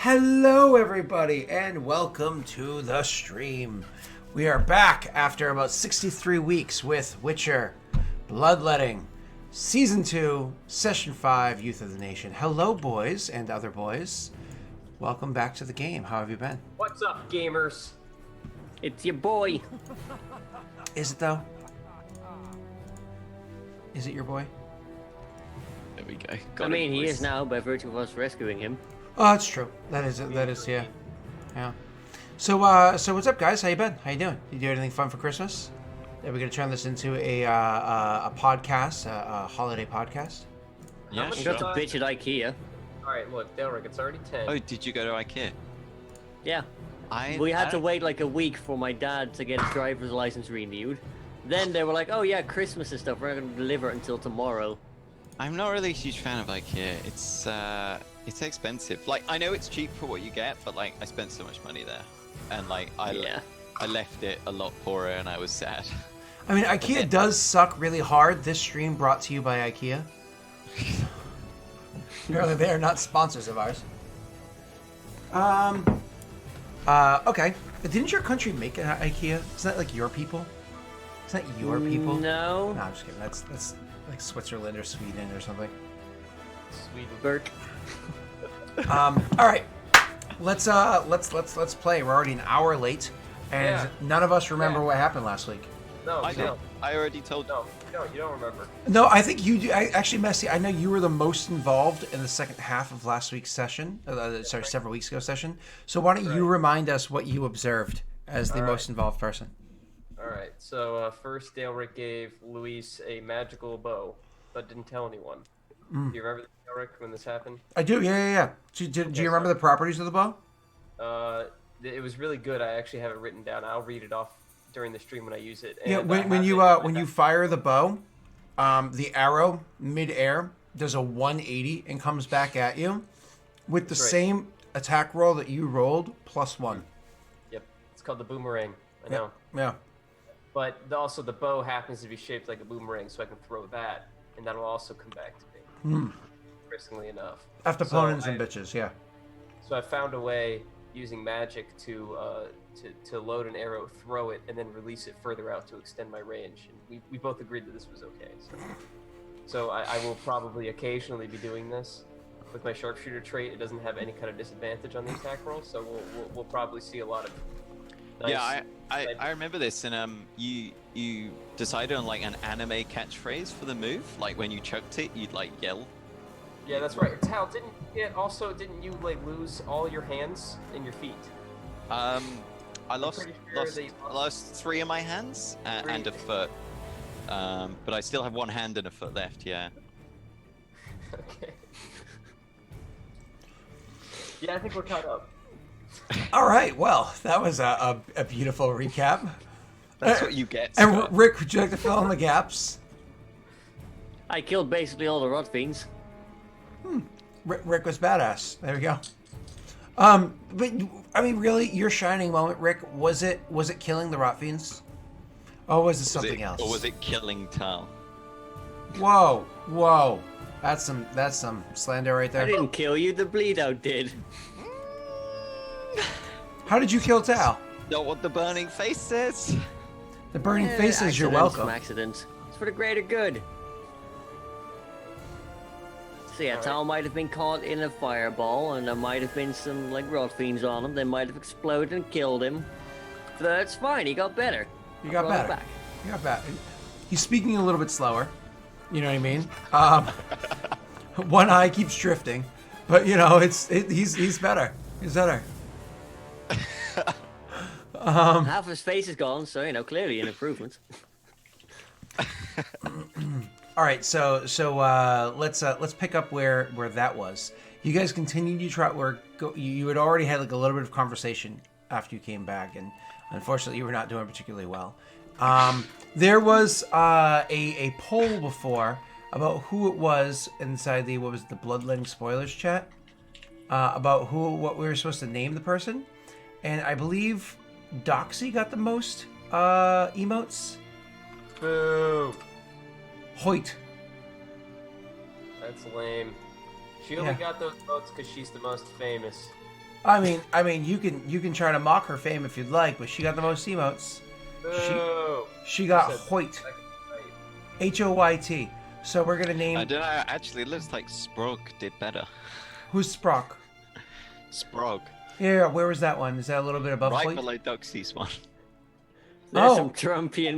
Hello, everybody, and welcome to the stream. We are back after about 63 weeks with Witcher Bloodletting, Season 2, Session 5, Youth of the Nation. Hello, boys and other boys. Welcome back to the game. How have you been? What's up, gamers? It's your boy. Is it, though? Is it your boy? There we go. I mean, he is now by virtue of us rescuing him. Oh, that's true. That is, yeah. Yeah. So what's up, guys? How you been? How you doing? You do anything fun for Christmas? Are we gonna turn this into a podcast, a holiday podcast? Yeah, We sure. got to bitch at IKEA. Alright, look, Daelric, it's already 10. Oh, did you go to IKEA? Yeah. We had to wait like a week for my dad to get his driver's license renewed. Then they were like, oh yeah, Christmas and stuff, we're not going to deliver it until tomorrow. I'm not really a huge fan of IKEA. It's expensive. Like, I know it's cheap for what you get, but like, I spent so much money there, and like, I left it a lot poorer, and I was sad. I mean, IKEA does suck really hard. This stream brought to you by IKEA. Apparently, they are not sponsors of ours. Okay. Didn't your country make an IKEA? Is that like your people? Is that your people? No. No, I'm just kidding. That's like Switzerland or Sweden or something. Sweden. Bert. All right. Let's play. We're already an hour late, and none of us remember what happened last week. No, I you don't. don't. I already told you. No, you don't remember. No, I think you do. Actually, Messi, I know you were the most involved in the second half of last week's session. Sorry, several weeks ago session. So why don't you remind us what you observed as the most involved person? Alright, so first Daelric gave Luis a magical bow, but didn't tell anyone. Do you remember Daelric when this happened? I do. Yeah. Do you remember the properties of the bow? It was really good. I actually have it written down. I'll read it off during the stream when I use it. Yeah. And When you fire the bow, the arrow mid-air does a 180 and comes back at you with the same attack roll that you rolled plus 1. Yep, it's called the boomerang. I know. Yeah. But also the bow happens to be shaped like a boomerang, so I can throw that, and that'll also come back to me. Interestingly enough. After opponents and bitches, yeah. So I found a way using magic to load an arrow, throw it, and then release it further out to extend my range. And we both agreed that this was okay. So I will probably occasionally be doing this. With my sharpshooter trait, it doesn't have any kind of disadvantage on the attack roll, so we'll probably see a lot of nice... Yeah, I remember this, and you decided on like an anime catchphrase for the move. Like when you chucked it, you'd like yell. Yeah, that's right. Tal, didn't you like lose all your hands and your feet? I lost pretty sure they lost 3 of my hands and a foot. But I still have 1 hand and a foot left. Yeah. Okay. Yeah, I think we're caught up. All right. Well, that was a beautiful recap. That's what you get. And Scott. Rick, would you like to fill in the gaps? I killed basically all the rot fiends. Rick was badass. There we go. But I mean, really, your shining moment, Rick, was it killing the rot fiends, or was it something else? Or was it killing Tal? Whoa! That's some slander right I there. didn't kill you, the bleed out did. How did you kill Tal? Not what the burning face says. The burning faces. You're welcome. Accidents. It's for the greater good. So yeah, Tal might have been caught in a fireball, and there might have been some like rot fiends on him. They might have exploded and killed him. But that's fine. He got better. You got better. Back. You got better. He's speaking a little bit slower. You know what I mean? One eye keeps drifting, but you know he's better. He's better. Half his face is gone, so you know clearly an improvement. All right, so let's pick up where that was. You guys continued to try. You had already had like a little bit of conversation after you came back, and unfortunately, you were not doing particularly well. There was a poll before about who it was inside the Bloodletting spoilers chat about what we were supposed to name the person, and I believe Doxy got the most emotes. Boo! Hoyt. That's lame. She only got those votes because she's the most famous. I mean, you can try to mock her fame if you'd like, but she got the most emotes. Boo. She got Said Hoyt, second right. Hoyt. So we're gonna name. I don't know. Actually, it looks like Sprog did better. Who's Sprock? Sprog. Yeah, where was that one? Is that a little bit above Right Hoyt? below Doxy's one. There's Oh. some Trumpian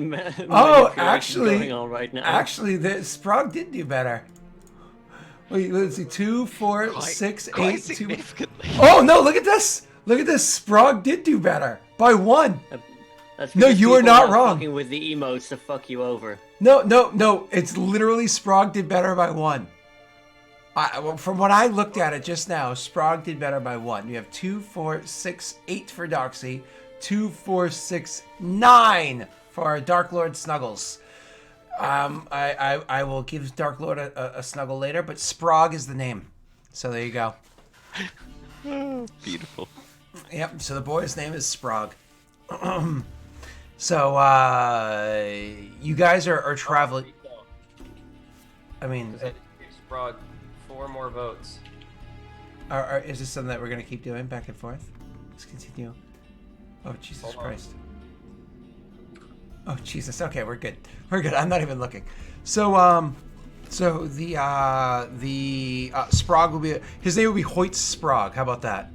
Oh, manipulation actually, going on right now. actually, the Sprog did do better. Wait, let's see, 2, 4, 6, 8, Quite 2. significantly. Oh no! Look at this! Look at this! Sprog did do better by 1. That's No, because you are people not are wrong. Fucking with the emotes to fuck you over. No! It's literally Sprog did better by 1. Well, from what I looked at it just now, Sprog did better by 1. You have 2, 4, 6, 8 for Doxy, 2, 4, 6, 9 for Dark Lord Snuggles. I will give Dark Lord a snuggle later, but Sprog is the name. So there you go. Beautiful. Yep. So the boy's name is Sprog. So you guys are traveling. I mean, Because I just gave Sprog 4 more votes. is this something that we're gonna keep doing back and forth? Let's continue. Oh Jesus Hold on. Christ. Oh Jesus. Okay, we're good. We're good. I'm not even looking. So the Sprog will be his name will be Hoyt Sprog. How about that?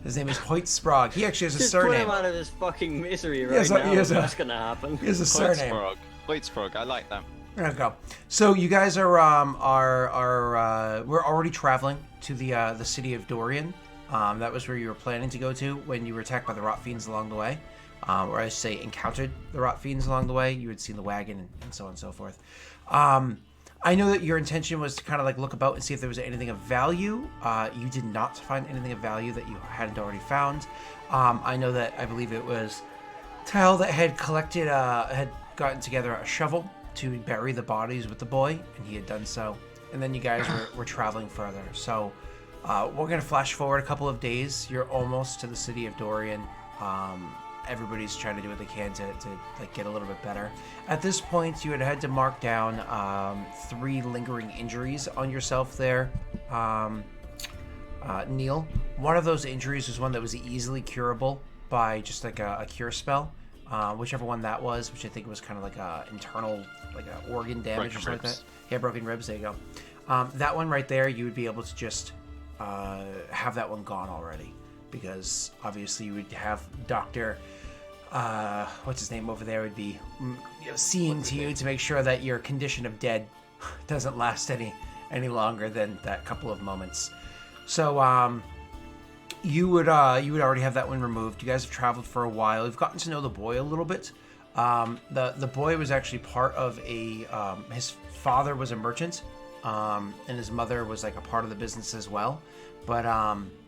His name is Hoyt Sprog. He actually has a Just put surname. him out of this fucking misery right Yes, now. he has a- That's gonna happen. He has a Quite surname. Sprog. Quite Sprog. I like that. There we go. So you guys are we're already traveling to the city of Dorian. That was where you were planning to go to when you were attacked by the rot fiends along the way, or I say encountered the rot fiends along the way. You had seen the wagon and so on and so forth. I know that your intention was to kind of like look about and see if there was anything of value. You did not find anything of value that you hadn't already found. I know that I believe it was Tal that had collected had gotten together a shovel to bury the bodies with the boy, and he had done so. And then you guys were traveling further. So we're going to flash forward a couple of days. You're almost to the city of Dorian. Everybody's trying to do what they can to like get a little bit better. At this point, you had to mark down 3 lingering injuries on yourself there, Neil. One of those injuries was one that was easily curable by just like a cure spell. Whichever one that was, which I think was kind of like a internal, like a organ damage Broken or something ribs. like that. Yeah, broken ribs. There you go. That one right there, you would be able to just have that one gone already, because obviously you would have Doctor, what's his name over there, would be seeing to you to make sure that your condition of dead doesn't last any longer than that couple of moments. So you would already have that one removed. You guys have traveled for a while. You've gotten to know the boy a little bit. The boy was actually part of his father was a merchant, and his mother was like a part of the business as well. But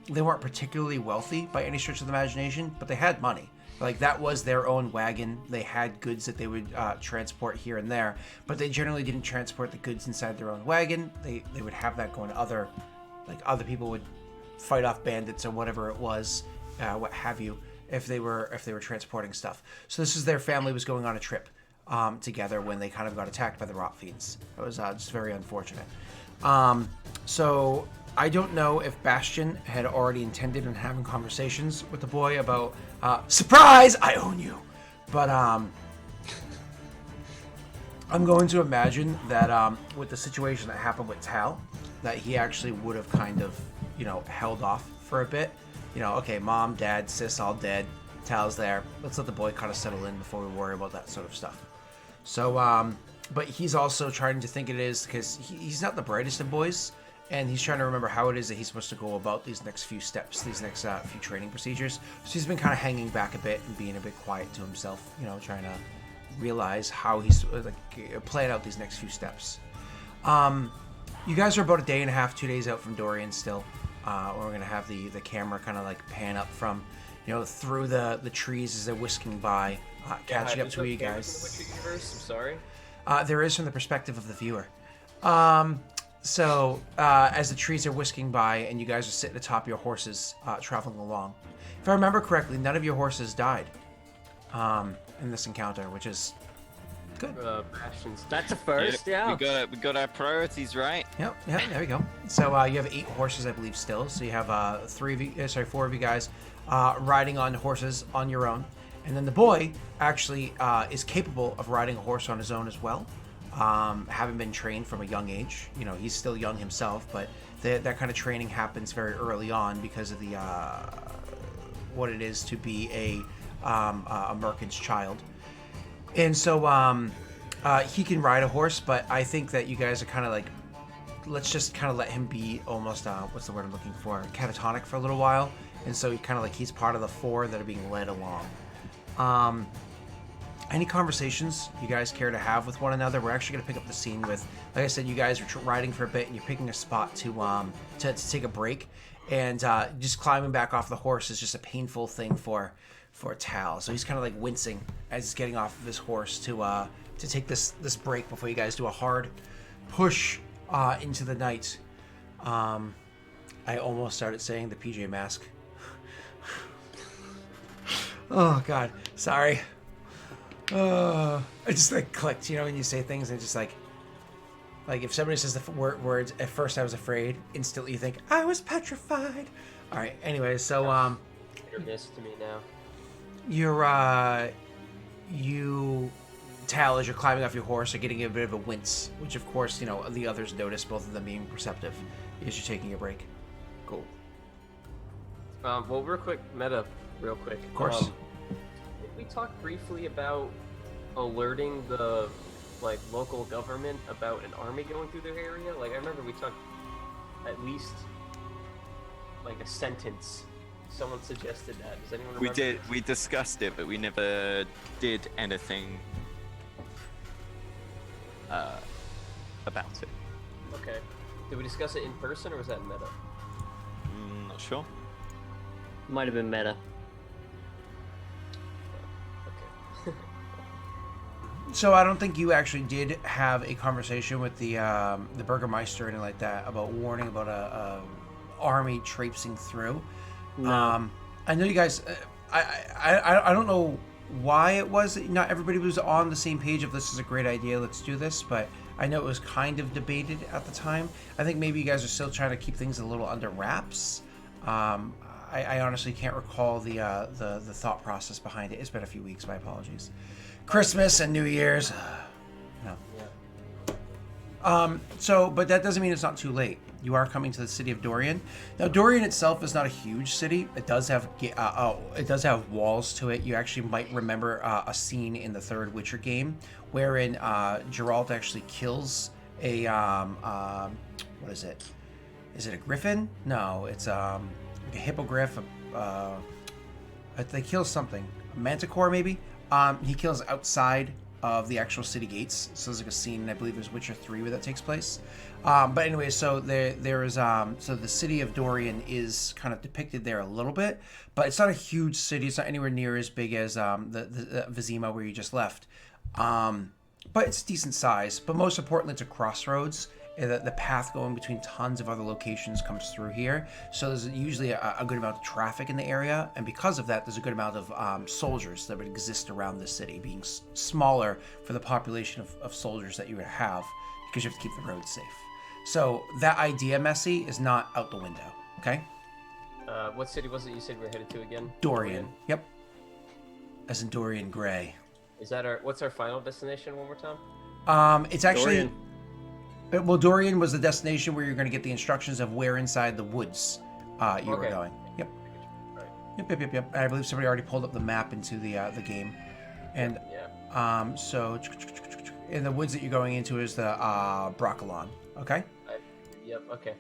they weren't particularly wealthy by any stretch of the imagination, but they had money. Like, that was their own wagon. They had goods that they would transport here and there, but they generally didn't transport the goods inside their own wagon. They would have that going to other people would fight off bandits or whatever it was, what have you, if they were transporting stuff. So this is their family was going on a trip together when they kind of got attacked by the rot fiends. It was just very unfortunate. So I don't know if Bastion had already intended on having conversations with the boy about surprise, I own you, but I'm going to imagine that with the situation that happened with Tal, that he actually would have kind of, held off for a bit. Okay, mom, dad, sis all dead, Tal's there. Let's let the boy kind of settle in before we worry about that sort of stuff. So, but he's also trying to think it is, because he's not the brightest of boys, and he's trying to remember how it is that he's supposed to go about these next few steps, these next few training procedures. So he's been kind of hanging back a bit and being a bit quiet to himself, trying to realize how he's plan out these next few steps. You guys are about a day and a half, 2 days out from Dorian still. We're going to have the camera kind of like pan up from, through the trees as they're whisking by, catching up to you guys. Which universe? I'm sorry. There is from the perspective of the viewer. So as the trees are whisking by and you guys are sitting atop your horses traveling along. If I remember correctly, none of your horses died in this encounter, which is Good. Bastions. That's a first, yeah. We got our priorities right. Yep, there we go. So you have 8 horses, I believe, still. So you have 4 of you guys riding on horses on your own. And then the boy actually is capable of riding a horse on his own as well. Having been trained from a young age. You know, he's still young himself, but that kind of training happens very early on because of the what it is to be a merchant's child. And so he can ride a horse, but I think that you guys are kind of like, let's just kind of let him be almost, what's the word I'm looking for, catatonic for a little while. And so he kind of like, he's part of the 4 that are being led along. Any conversations you guys care to have with one another? We're actually going to pick up the scene with, like I said, you guys are riding for a bit and you're picking a spot to take a break. And just climbing back off the horse is just a painful thing for Tal. So he's kind of like wincing as he's getting off of his horse to take this break before you guys do a hard push into the night. I almost started saying the PJ Mask. Oh God, sorry. It just like clicked, you know, when you say things, and just like if somebody says the words, at first I was afraid, instantly you think I was petrified. All right, anyway, so You're missed to me now. you Tal, as you're climbing off your horse, are getting a bit of a wince, which of course, you know, the others notice, both of them being perceptive, as you're taking a break. Cool. Well, real quick, real quick. Of course. Did we talk briefly about alerting the local government about an army going through their area? Like, I remember we talked at least like a sentence. Someone suggested that. Does anyone remember? We did. We discussed it, but we never did anything about it. Okay. Did we discuss it in person, or was that meta? Not sure. Might have been meta. Okay. So I don't think you actually did have a conversation with the Burgermeister or anything like that about warning about a army traipsing through. No. I know you guys. I don't know why it was that not everybody was on the same page of this is a great idea, let's do this, but I know it was kind of debated at the time. I think maybe you guys are still trying to keep things a little under wraps. I honestly can't recall the thought process behind it. It's been a few weeks. My apologies. Christmas and New Year's. No. Yeah. But that doesn't mean it's not too late. You are coming to the city of Dorian. Now, Dorian itself is not a huge city. It does have walls to it. You actually might remember a scene in the 3rd Witcher game wherein Geralt actually kills a what is it? Is it a griffin? No, it's like a hippogriff. They kill something. A manticore, maybe. He kills outside of the actual city gates. So there's like a scene, I believe it was Witcher 3 where that takes place. But anyway, so there is so the city of Dorian is kind of depicted there a little bit, but it's not a huge city. It's not anywhere near as big as the Vizima where you just left. But it's decent size. But most importantly, it's a crossroads. The path going between tons of other locations comes through here. So there's usually a good amount of traffic in the area. And because of that, there's a good amount of soldiers that would exist around the city, being smaller for the population of soldiers that you would have, because you have to keep the roads safe. So that idea, Messy, is not out the window, okay? What city was it you said we were headed to again? Dorian. Yep. As in Dorian Gray. Is that what's our final destination one more time? It's actually... Dorian. Well, Dorian was the destination where you're going to get the instructions of where inside the woods you were going. Yep. Right. Yep. I believe somebody already pulled up the map into the game. And yeah. So in the woods that you're going into is the Broccolon. Okay? Yep, okay.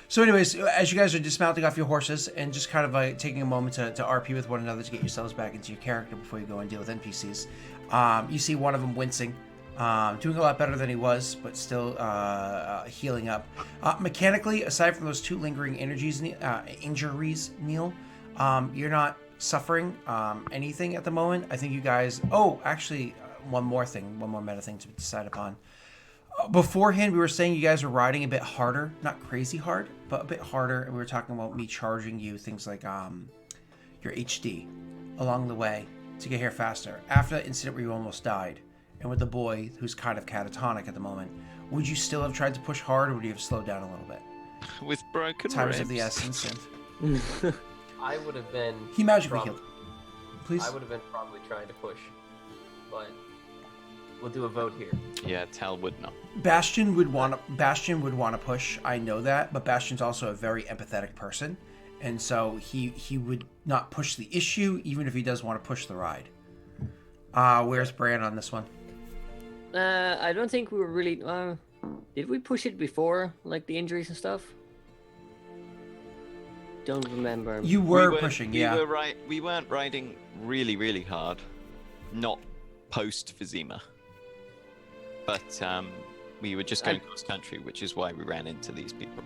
So anyways, as you guys are dismounting off your horses and just kind of taking a moment to RP with one another to get yourselves back into your character before you go and deal with NPCs, you see one of them wincing. Doing a lot better than he was, but still healing up. Mechanically, aside from those 2 lingering injuries, Neil, you're not suffering anything at the moment. I think you guys... Oh, actually, one more meta thing to decide upon. Beforehand, we were saying you guys were riding a bit harder. Not crazy hard, but a bit harder. And we were talking about me charging you things like your HD along the way to get here faster. After that incident where you almost died, and with the boy who's kind of catatonic at the moment, would you still have tried to push hard, or would you have slowed down a little bit? With broken Time ribs. is of the essence, and I would have been. he magically healed. Please. I would have been probably trying to push, but we'll do a vote here. Yeah, Tal would not. Bastion would want to push. I know that, but Bastion's also a very empathetic person, and so he would not push the issue, even if he does want to push the ride. Where's Bran on this one? I don't think we were really. Did we push it before, like the injuries and stuff? Don't remember. You were pushing, yeah. We weren't riding really, really hard. Not post Vizima. But we were just going cross country, which is why we ran into these people.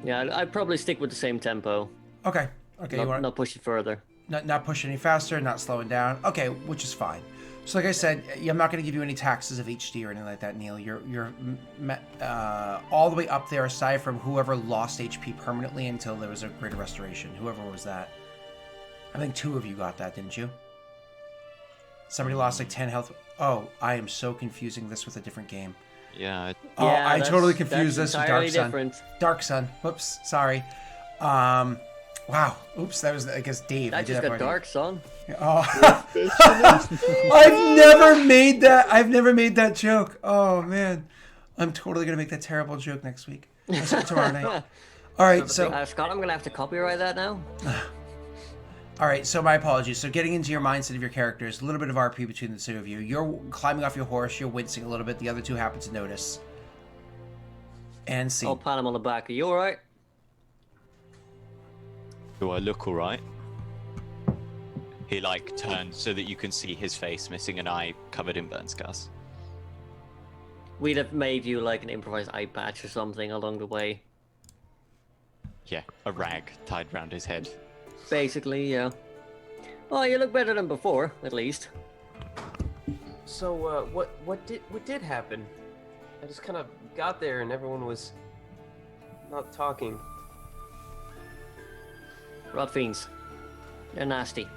Yeah, I'd probably stick with the same tempo. Okay. Not push it further. Not push any faster, not slowing down. Okay, which is fine. So like I said, I'm not going to give you any taxes of HD or anything like that, Neil. You're all the way up there, aside from whoever lost HP permanently until there was a greater restoration. Whoever was that. I think 2 of you got that, didn't you? Somebody lost like 10 health. Oh, I am so confusing this with a different game. Yeah. I totally confused this with Dark Sun. Different. Dark Sun. Whoops, sorry. Wow. Oops, that was, I guess, Dave. I just got Dark Sun. Oh. I've never made that joke. Oh, man. I'm totally going to make that terrible joke next week. Tomorrow night. All right, so... Scott, I'm going to have to copyright that now. All right, so my apologies. So getting into your mindset of your characters, a little bit of RP between the 2 of you. You're climbing off your horse. You're wincing a little bit. The other 2 happen to notice. And see. I'll pat him on the back. Are you all right? Do I look all right? He turns so that you can see his face, missing an eye, covered in burn scars. We'd have made you an improvised eye patch or something along the way. Yeah, a rag tied round his head. Basically, yeah. Well, you look better than before, at least. So, what did happen? I just kind of got there and everyone was not talking. Rot fiends. They're nasty.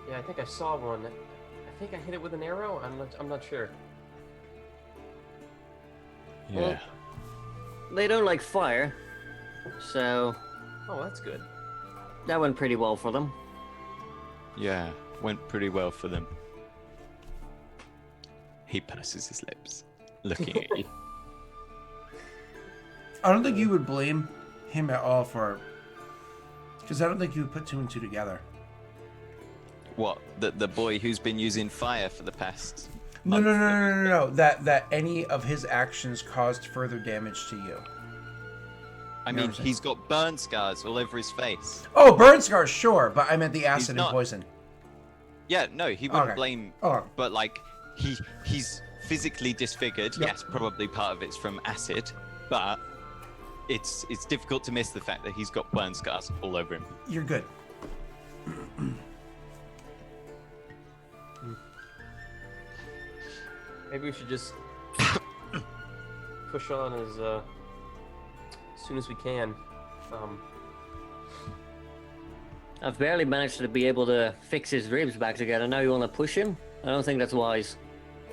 Yeah, I think I saw one. I think I hit it with an arrow. I'm not sure. Yeah. Well, they don't like fire, so Oh, that's good. that went pretty well for them. Yeah, went pretty well for them. He purses his lips, looking at you. I don't think you would blame him at all for... Because I don't think you would put 2 and 2 together. What? The boy who's been using fire for the past... No. That any of his actions caused further damage to you. I mean, he's got burn scars all over his face. Oh, burn scars, sure, but I meant the acid and poison. Yeah, no, he wouldn't blame... Oh. But, he's physically disfigured. Yep. Yes, probably part of it's from acid, but it's difficult to miss the fact that he's got burn scars all over him. You're good. Maybe we should just push on as soon as we can. I've barely managed to be able to fix his ribs back together. Now you want to push him? I don't think that's wise.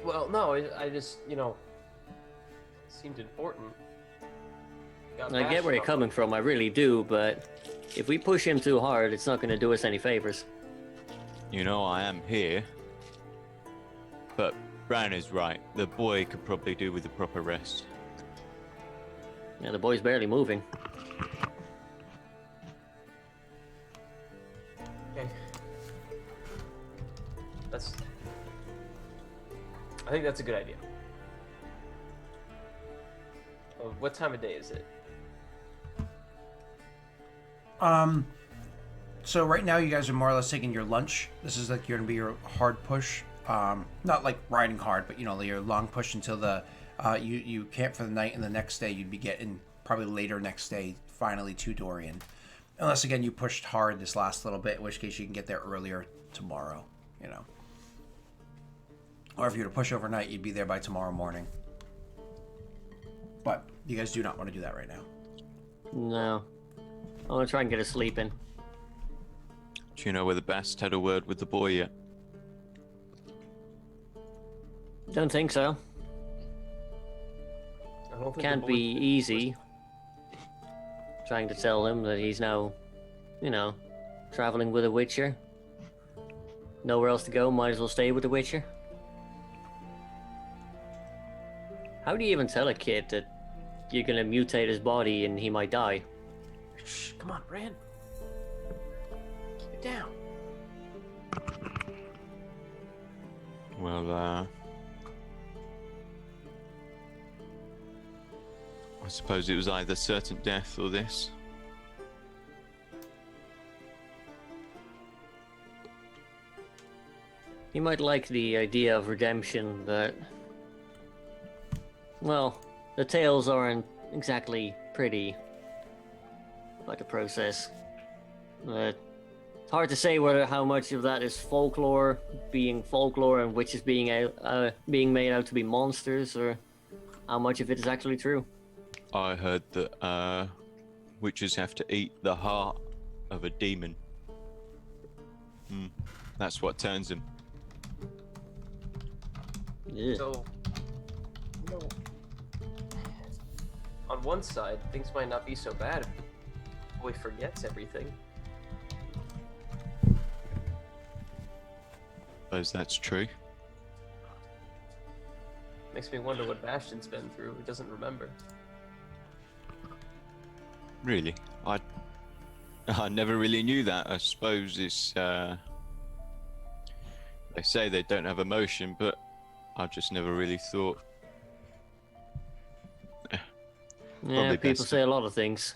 Well, no, I just, it seemed important. I get where you're coming from, I really do, but if we push him too hard, it's not going to do us any favors. I am here. But Bran is right. The boy could probably do with a proper rest. Yeah, the boy's barely moving. Okay. I think that's a good idea. What time of day is it? So right now you guys are more or less taking your lunch. This is going to be your hard push. Not like riding hard, but your long push until the you camp for the night, and the next day you'd be getting probably later next day finally to Dorian, unless again you pushed hard this last little bit, in which case you can get there earlier tomorrow, or if you were to push overnight, you'd be there by tomorrow morning. But you guys do not want to do that right now. No, I want to try and get a sleep in. Do you know where the best had a word with the boy yet? Don't think so. I don't think Can't the be boy- easy. Trying to tell him that he's now, traveling with a Witcher. Nowhere else to go, might as well stay with the Witcher. How do you even tell a kid that you're gonna mutate his body and he might die? Shh, come on, Bran. Keep it down. Well, I suppose it was either certain death or this. He might like the idea of redemption, but... Well, the tales aren't exactly pretty about the process. It's hard to say how much of that is folklore, being folklore, and witches being made out to be monsters, or how much of it is actually true. I heard that witches have to eat the heart of a demon. That's what turns them. Yeah. So, on one side, things might not be so bad if the boy forgets everything. Suppose that's true. Makes me wonder what Bastion's been through. He doesn't remember. Really? I never really knew that. I suppose it's they say they don't have emotion, but I just never really thought. Yeah, Probably people best say a lot of things.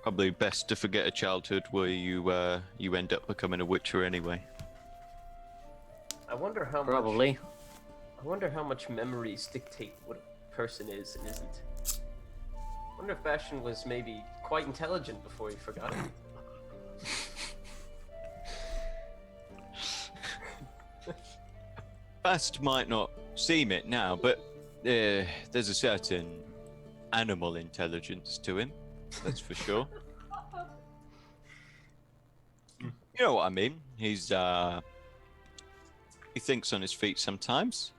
Probably best to forget a childhood where you end up becoming a witcher anyway. I wonder how Probably. much. I wonder how much memories dictate what a person is and isn't. I wonder if Bastion was maybe quite intelligent before he forgot it. Bast might not seem it now, but there's a certain animal intelligence to him. That's for sure. You know what I mean? He thinks on his feet sometimes,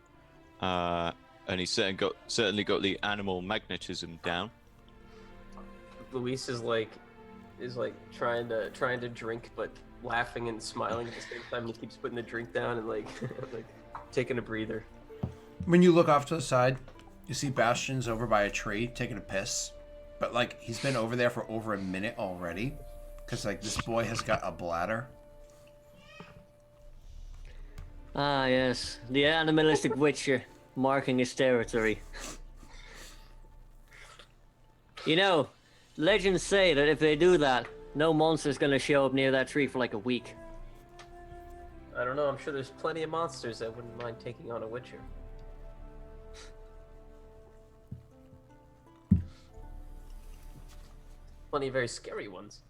and he's certainly got the animal magnetism down. Luis is like trying to drink, but laughing and smiling at the same time. He keeps putting the drink down and like taking a breather. When you look off to the side, you see Bastion's over by a tree taking a piss, but like he's been over there for over a minute already, because like this boy has got a bladder. Ah, yes. The animalistic witcher marking his territory. You know, legends say that if they do that, no monster's gonna show up near that tree for like a week. I don't know. I'm sure there's plenty of monsters that wouldn't mind taking on a Witcher. Plenty of very scary ones.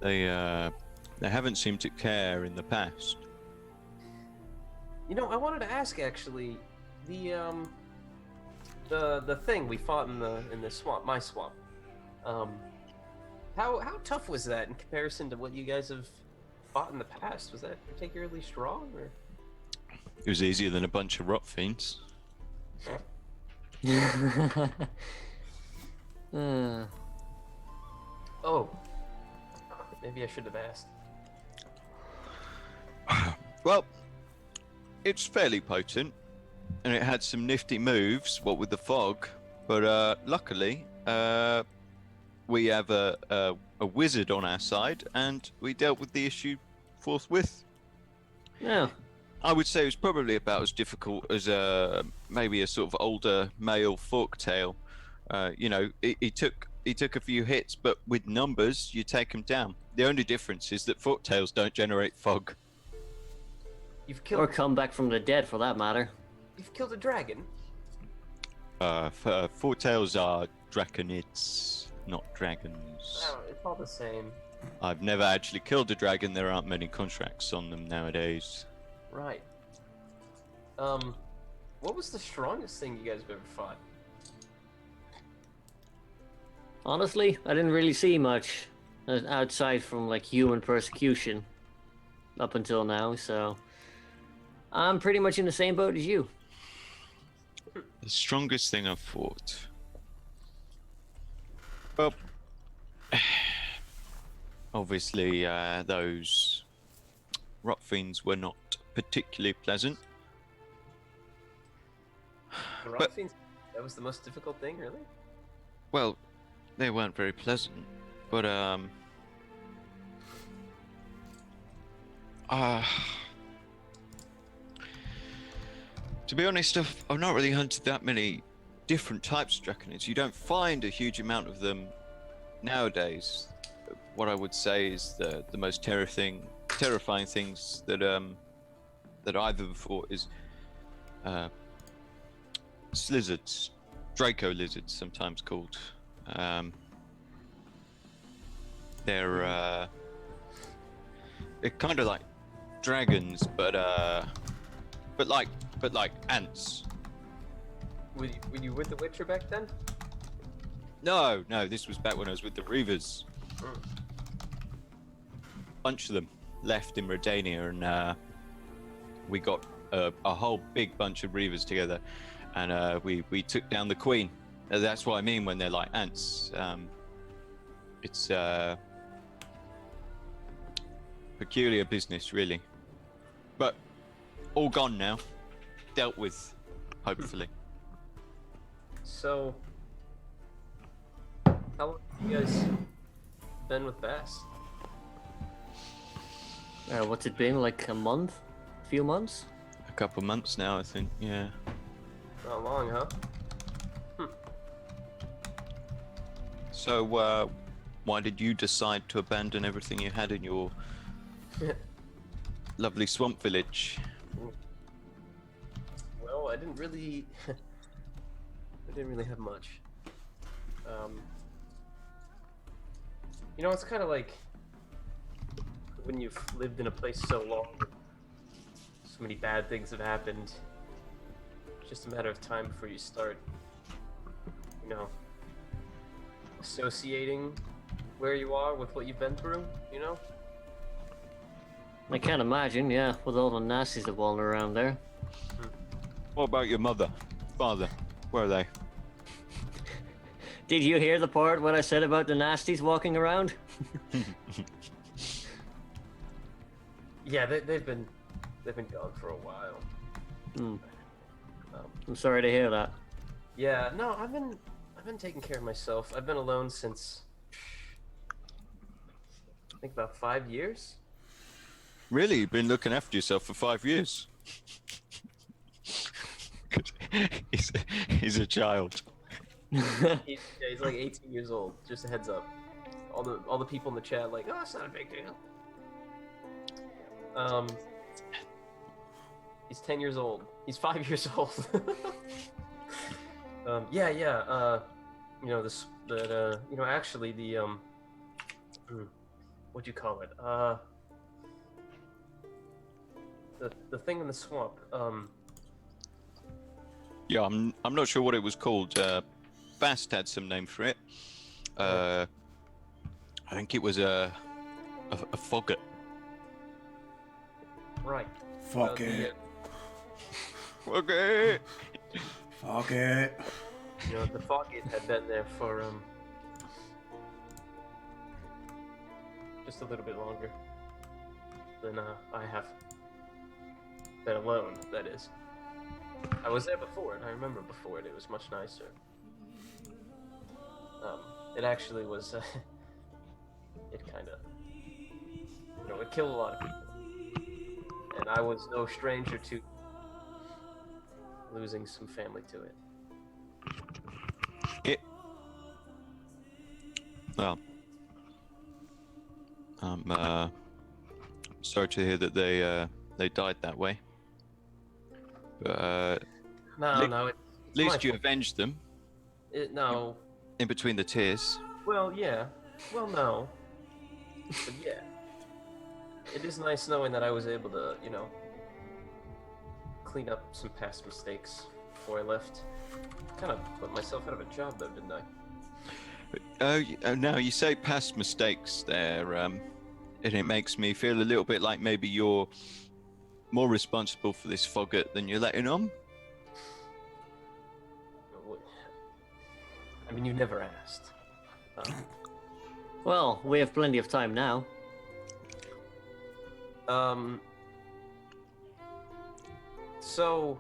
They haven't seemed to care in the past. You know, I wanted to ask actually, the thing we fought in the swamp, my swamp. How tough was that in comparison to what you guys have fought in the past? Was that particularly strong, or? It was easier than a bunch of rot fiends. Oh, maybe I should have asked. Well, it's fairly potent, and it had some nifty moves, what with the fog, but luckily, we have a wizard on our side, and we dealt with the issue forthwith. Yeah. I would say it was probably about as difficult as maybe a sort of older male folktale. He took a few hits, but with numbers, you take him down. The only difference is that folktales don't generate fog. You've killed. Or come back from the dead, for that matter. You've killed a dragon. Folktales are draconids, not dragons. Oh, it's all the same. I've never actually killed a dragon. There aren't many contracts on them nowadays. Right. What was the strongest thing you guys have ever fought? Honestly, I didn't really see much outside from like human persecution up until now, so I'm pretty much in the same boat as you. The strongest thing I've fought. Well, obviously, those rot fiends were not particularly pleasant. The But- rock fiends, that was the most difficult thing, really? Well, they weren't very pleasant, but to be honest, I've not really hunted that many different types of draconids. You don't find a huge amount of them nowadays. What I would say is the most terrifying things that I've ever fought is lizards, Draco lizards, sometimes called. They're kind of like dragons, but like ants. Were you with the Witcher back then? No, this was back when I was with the Reavers. Bunch of them left in Redania, and we got a whole big bunch of Reavers together, and we took down the Queen. That's what I mean when they're like ants. It's peculiar business, really, but all gone now, dealt with, hopefully. So, how long have you guys been with Bass? What's it been, like a month? A few months? A couple months now, I think. Yeah. Not long, huh? So, why did you decide to abandon everything you had in your lovely swamp village? Well, I didn't really have much. It's kind of like when you've lived in a place so long, so many bad things have happened. It's just a matter of time before you start, associating where you are with what you've been through, I can't imagine, yeah, with all the nasties that wander around there. What about your father? Where are they? Did you hear the part what I said about the nasties walking around? Yeah, they've been gone for a while. I'm sorry to hear that. Yeah, no, I've been taking care of myself. I've been alone since I think about 5 years. Really? You've been looking after yourself for 5 years? he's a child. He's like 18 years old. Just a heads up. All the people in the chat like, oh, it's not a big deal. He's 10 years old. He's 5 years old. Actually the what'd you call it? The thing in the swamp. Yeah, I'm not sure what it was called. Bast had some name for it. I think it was a fogget. Right. Fuck it. Okay. Fuck it. The Fogget had been there for just a little bit longer than I have been alone. That is, I was there before, and I remember before it was much nicer. It actually was. It kind of, it killed a lot of people, and I was no stranger to losing some family to it. Well, I'm sorry to hear that they died that way. But No, at least you avenged them no. in between the tears. Well, yeah. Well, no. But yeah. It is nice knowing that I was able to, clean up some past mistakes before I left. Kind of put myself out of a job, though, didn't I? No, you say past mistakes there, and it makes me feel a little bit like maybe you're more responsible for this faggot than you're letting on. I mean, you never asked. Well, we have plenty of time now. So,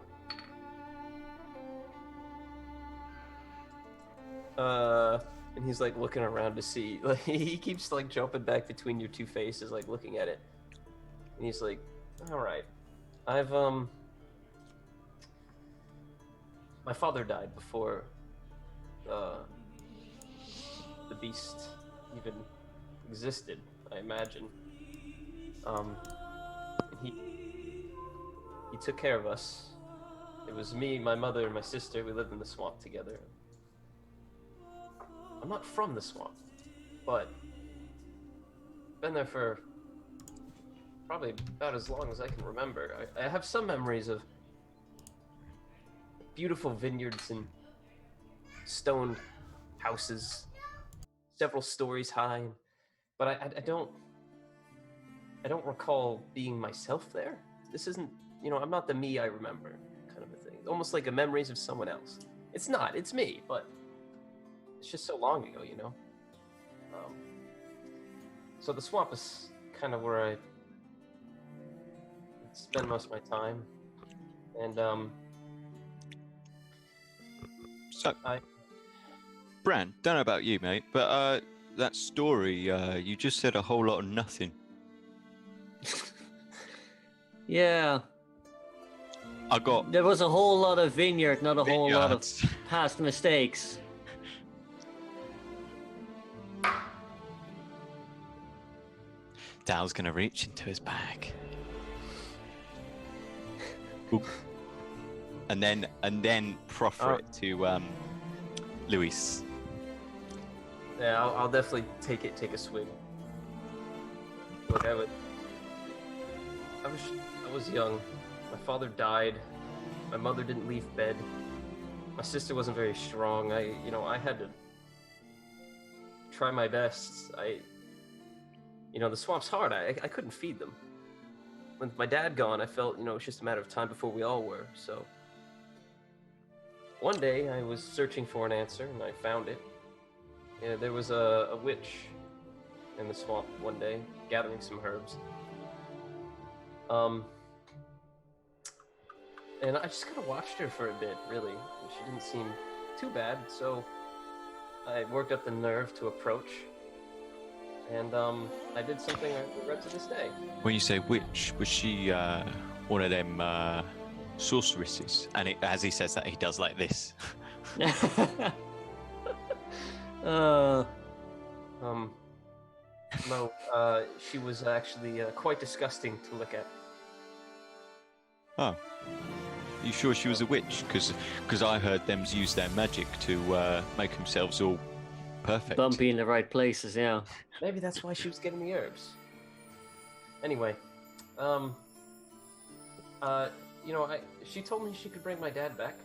and he's like looking around to see, like, he keeps like jumping back between your two faces, like looking at it. And he's like, all right, I've, my father died before, the beast even existed, I imagine. He took care of us. It was me, my mother, and my sister. We lived in the swamp together. I'm not from the swamp, but been there for probably about as long as I can remember. I have some memories of beautiful vineyards and stone houses, several stories high, but I don't recall being myself there. This isn't, I'm not the me I remember, kind of a thing. Almost like a memories of someone else. It's not, it's me, but it's just so long ago, So the swamp is kind of where I spend most of my time, and So, Bran, don't know about you, mate, but that story, you just said a whole lot of nothing. Yeah. There was a whole lot of vineyard, not a whole lot of past mistakes. Dal's gonna reach into his bag. Oop. And then proffer it to Luis. Yeah, I'll definitely take a swig. Look, I was young. My father died. My mother didn't leave bed. My sister wasn't very strong. I had to try my best. The swamp's hard. I couldn't feed them. With my dad gone, I felt, it was just a matter of time before we all were, so. One day, I was searching for an answer, and I found it. Yeah, there was a witch in the swamp one day, gathering some herbs. And I just kind of watched her for a bit, really. And she didn't seem too bad, so I worked up the nerve to approach. And I did something I regret to this day. When you say witch, was she one of them sorceresses? And as he says that, he does like this. No, she was actually quite disgusting to look at. Oh. You sure she was a witch? Because I heard them use their magic to make themselves all perfect. Bumpy in the right places, yeah. Maybe that's why she was getting the herbs. Anyway, she told me she could bring my dad back.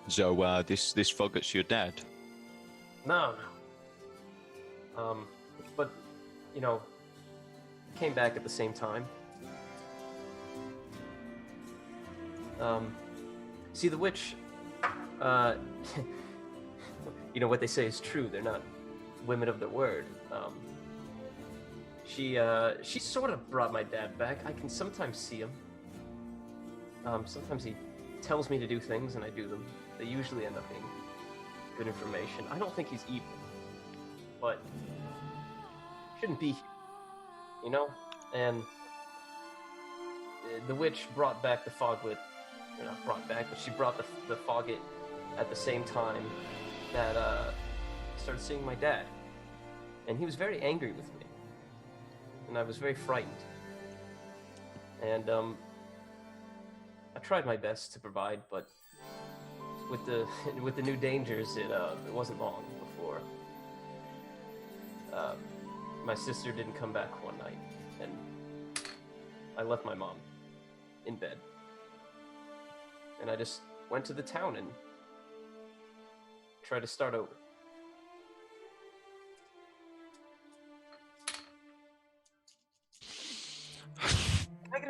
So this foggart's your dad? No. But came back at the same time. See, the witch, what they say is true. They're not women of their word. She sort of brought my dad back. I can sometimes see him. Sometimes he tells me to do things and I do them. They usually end up being good information. I don't think he's evil, but shouldn't be here. And the witch brought back the foglet. Not brought back, but she brought the fogget at the same time that I started seeing my dad. And he was very angry with me. And I was very frightened. And I tried my best to provide, but with the new dangers, it wasn't long before my sister didn't come back one night, and I left my mom in bed. And I just went to the town and tried to start over.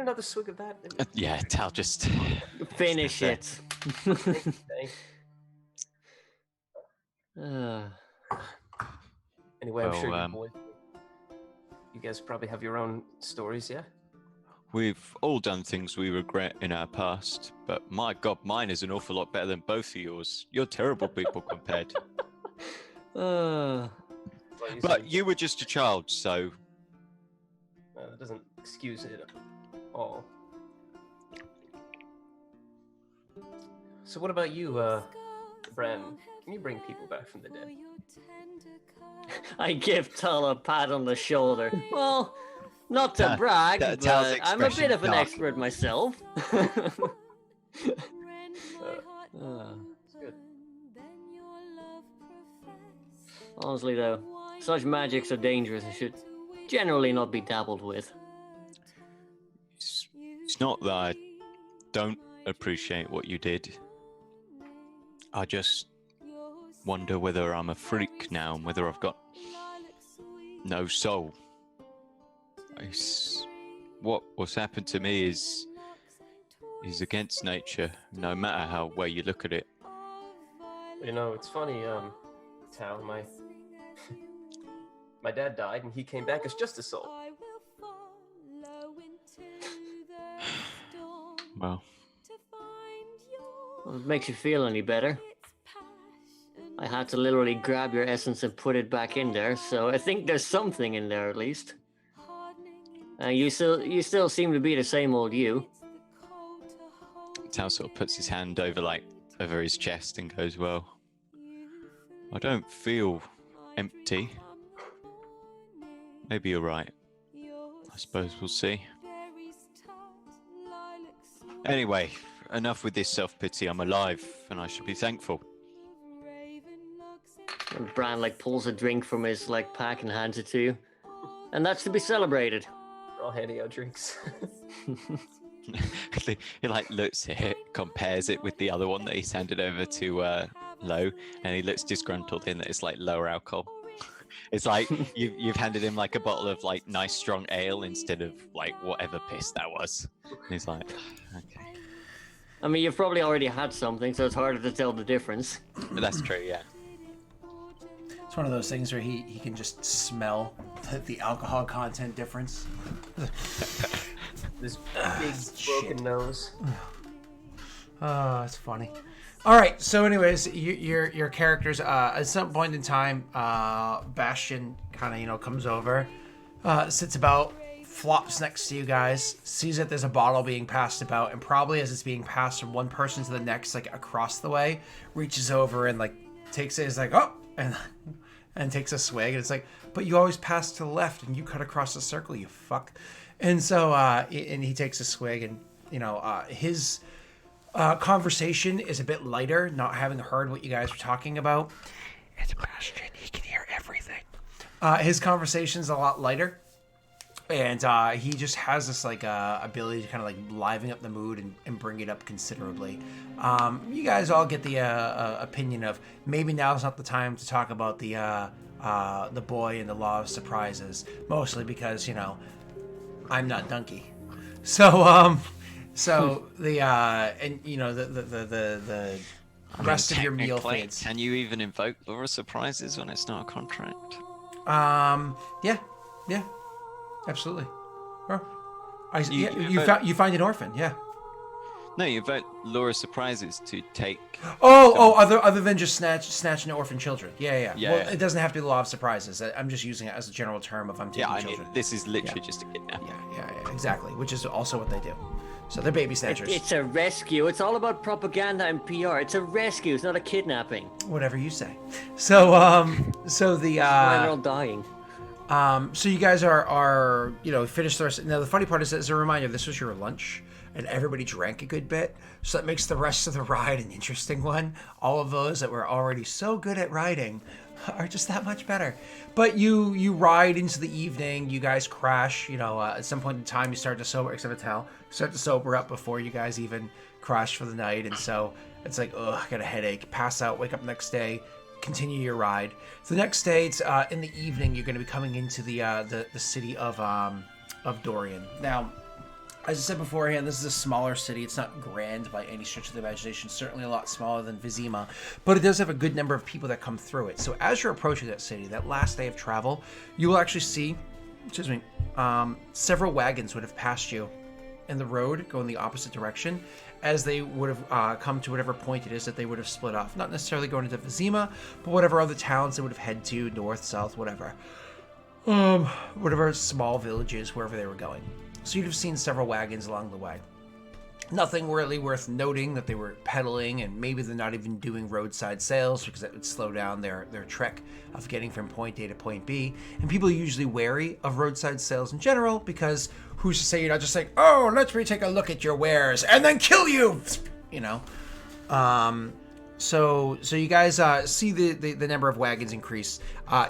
another swig of that? Yeah, Tal just Finish it. Thanks. Uh, Anyway, I'm Well, sure you guys probably have your own stories, yeah? We've all done things we regret in our past, but my God, mine is an awful lot better than both of yours. You're terrible people compared. uh, But you were just a child, so that doesn't excuse it at all. So what about you, Bran? Can you bring people back from the dead? I give Tal a pat on the shoulder. Well, not to brag, Tal's but I'm a expression bit of an dark. expert myself. Good. Honestly, though, such magics are dangerous and should generally not be dabbled with. it's not that I don't appreciate what you did. I just wonder whether I'm a freak now and whether I've got no soul. What's happened to me is against nature, no matter how well you look at it. You know, it's funny, Tal, my dad died and he came back as just a soul. Well, Well, if it makes you feel any better. I had to literally grab your essence and put it back in there, so I think there's something in there at least. You still seem to be the same old you. Tal sort of puts his hand over his chest and goes, well, I don't feel empty. Maybe you're right. I suppose we'll see. Anyway, enough with this self-pity. I'm alive, and I should be thankful. And Bran pulls a drink from his pack and hands it to you. And that's to be celebrated. We're all handing out drinks. He looks at it, compares it with the other one that he's handed over to Low, and he looks disgruntled in that it's lower alcohol. It's you've handed him a bottle of nice strong ale instead of whatever piss that was. And he's like, okay. I mean, you've probably already had something, so it's harder to tell the difference. But that's true, yeah. It's one of those things where he can just smell the alcohol content difference. This big broken nose. Oh, it's funny. All right. So, anyways, your characters. At some point in time, Bastion kind of comes over, sits about, flops next to you guys, sees that there's a bottle being passed about, and probably as it's being passed from one person to the next, across the way, reaches over and takes it. Is oh, and takes a swig, and it's but you always pass to the left, and you cut across the circle, you fuck. And so, and he takes a swig, and his conversation is a bit lighter, not having heard what you guys were talking about. It's Bastion; he can hear everything. His conversation's a lot lighter, and he just has this ability to kind of liven up the mood and bring it up considerably. You guys all get the opinion of maybe now's not the time to talk about the boy and the law of surprises, mostly because I'm not Donkey. So the and the rest of your meal fades. Can you even invoke law of surprises when it's not a contract? Yeah, absolutely. You You find an orphan, yeah. No, you invoke law of surprises to take. Other than just snatching orphan children. Yeah. Yeah, Well, yeah. it doesn't have to be the law of surprises. I'm just using it as a general term of I'm taking Yeah, I children. mean, this is literally just a kidnap. Yeah, exactly. Which is also what they do. So they're baby snatchers. It's a rescue. It's all about propaganda and PR. It's a rescue. It's not a kidnapping. Whatever you say. So the Why they're all dying. so you guys are finished the rest. Now the funny part is, as a reminder, this was your lunch, and everybody drank a good bit, so that makes the rest of the ride an interesting one. All of those that were already so good at riding are just that much better. But you ride into the evening. You guys crash. At some point in time, you start to sober, except for Tal, start to sober up before you guys even crash for the night, and so it's I got a headache. Pass out. Wake up next day. Continue your ride. The next day, it's in the evening. You're going to be coming into the city of Dorian. Now, As I said beforehand, this is a smaller city. It's not grand by any stretch of the imagination. Certainly a lot smaller than Vizima, but it does have a good number of people that come through it. So as you're approaching that city, that last day of travel, you will actually see, excuse me, several wagons would have passed you in the road going the opposite direction as they would have come to whatever point it is that they would have split off. Not necessarily going into Vizima, but whatever other towns they would have head to, north, south, whatever. Whatever small villages, wherever they were going. So you'd have seen several wagons along the way. Nothing really worth noting that they were peddling, and maybe they're not even doing roadside sales because that would slow down their trek of getting from point A to point B. And people are usually wary of roadside sales in general because who's to say you're not just saying, oh, let me take a look at your wares and then kill you, you know? So you guys see the number of wagons increase.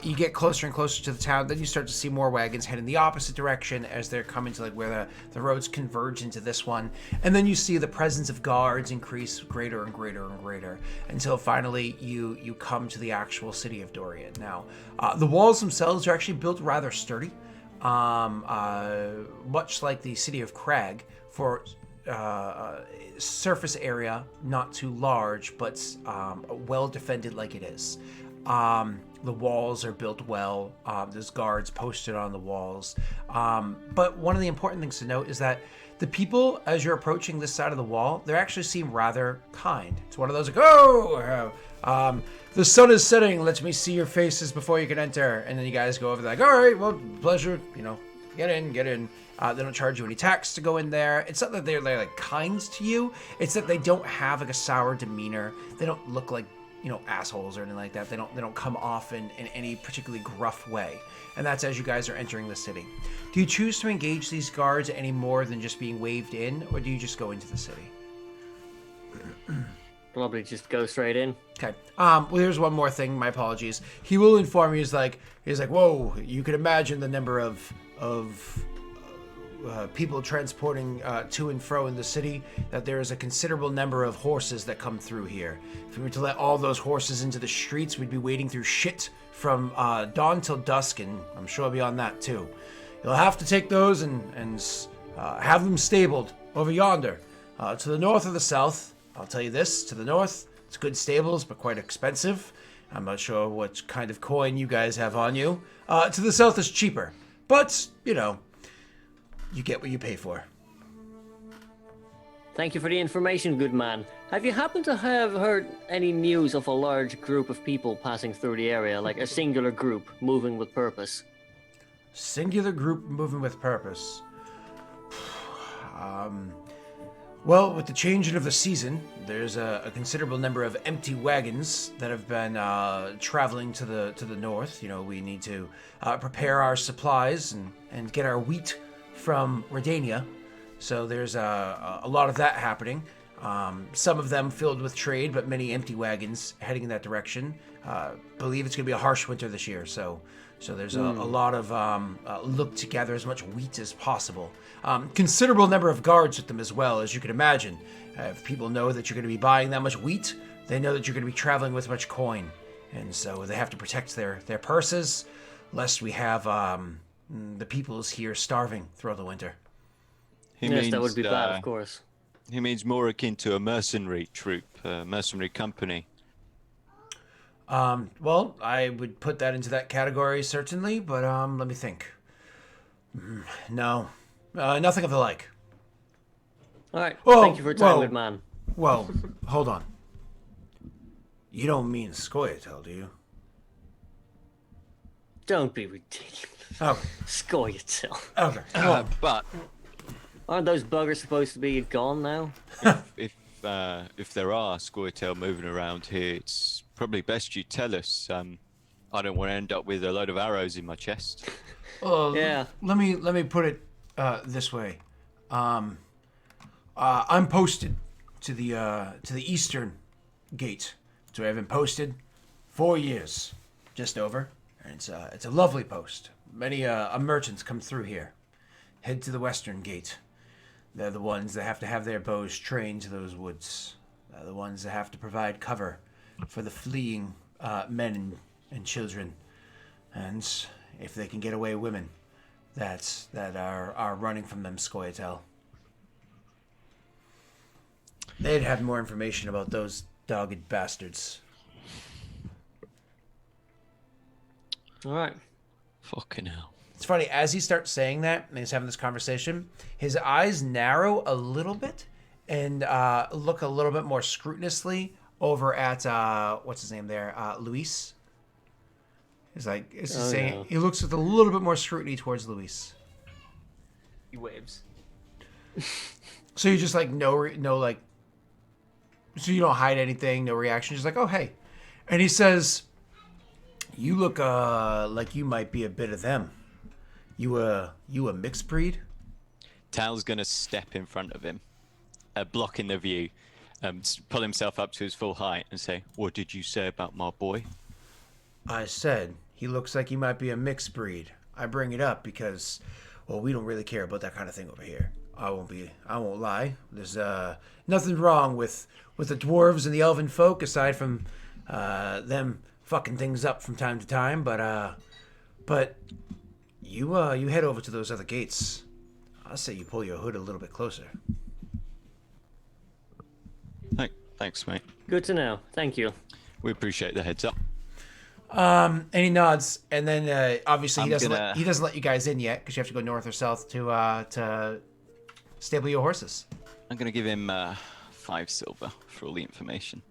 You get closer and closer to the town. Then you start to see more wagons head in the opposite direction as they're coming to like where the roads converge into this one. And then you see the presence of guards increase greater and greater and greater until finally you come to the actual city of Dorian. Now, the walls themselves are actually built rather sturdy, much like the city of Crag for surface area, not too large, but well defended like it is. The walls are built well. There's guards posted on the walls. But one of the important things to note is that the people, as you're approaching this side of the wall, they actually seem rather kind. It's one of those like, oh, the sun is setting. Let me see your faces before you can enter. And then you guys go over there like, all right, well, pleasure. You know, get in. They don't charge you any tax to go in there. It's not that they're like kind to you. It's that they don't have like a sour demeanor. They don't look like, you know, assholes or anything like that. They don't come off in any particularly gruff way. And that's as you guys are entering the city. Do you choose to engage these guards any more than just being waved in, or do you just go into the city? Probably just go straight in. Okay. Well, here's one more thing. My apologies. He will inform you. He's like, whoa, you can imagine the number of people transporting to and fro in the city, that there is a considerable number of horses that come through here. If we were to let all those horses into the streets, we'd be wading through shit from dawn till dusk, and I'm sure beyond that too. You'll have to take those and have them stabled over yonder. To the north or the south, I'll tell you this, to the north, it's good stables, but quite expensive. I'm not sure what kind of coin you guys have on you. To the south is cheaper, but, you know, you get what you pay for. Thank you for the information, good man. Have you happened to have heard any news of a large group of people passing through the area, like a singular group moving with purpose? Singular group moving with purpose. Well, with the changing of the season, there's a considerable number of empty wagons that have been traveling to the north. You know, we need to prepare our supplies and get our wheat from Redania. So there's a lot of that happening. Some of them filled with trade, but many empty wagons heading in that direction. Believe it's going to be a harsh winter this year, so there's a lot of look to gather as much wheat as possible. Considerable number of guards with them as well, as you can imagine. If people know that you're going to be buying that much wheat, they know that you're going to be traveling with much coin, and so they have to protect their purses, lest we have the peoples here starving throughout the winter. Yes, that would be bad, of course. He means more akin to a mercenary troop, a mercenary company. Well, I would put that into that category, certainly, but let me think. No, nothing of the like. All right, Whoa, thank you for your time, whoa. good man. Well, hold on. You don't mean Scoia'tael, do you? Don't be ridiculous. Okay. Scoia'tael. Okay. But Aren't those buggers supposed to be gone now? if there are Scoia'tael moving around here, it's probably best you tell us. I don't want to end up with a load of arrows in my chest. Yeah. Let me put it this way. I'm posted to the eastern gate. So I've been posted 4 years, just over. And it's a lovely post. Many merchants come through here. Head to the western gate. They're the ones that have to have their bows trained to those woods. They're the ones that have to provide cover for the fleeing men and children. And if they can get away women that are running from them, Scoia'tael. They'd have more information about those dogged bastards. All right. Fucking hell. It's funny, as he starts saying that, and he's having this conversation, his eyes narrow a little bit and look a little bit more scrupulously over at, what's his name there? Luis. He's like, saying, no. he looks with a little bit more scrutiny towards Luis. He waves. So you just like, so you don't hide anything, no reaction, just like, oh, hey. And he says, you look like you might be a bit of them. You a mixed breed? Tal's gonna step in front of him, blocking the view, pull himself up to his full height and say, "What did you say about my boy?" I said, he looks like he might be a mixed breed. I bring it up because, well, we don't really care about that kind of thing over here. I won't lie. There's nothing wrong with the dwarves and the elven folk aside from them fucking things up from time to time, but you head over to those other gates. I'll say you pull your hood a little bit closer. Thanks, mate. Good to know. Thank you. We appreciate the heads up. And he nods, and then obviously he I'm doesn't let you guys in yet because you have to go north or south to stable your horses. I'm gonna give him 5 silver for all the information.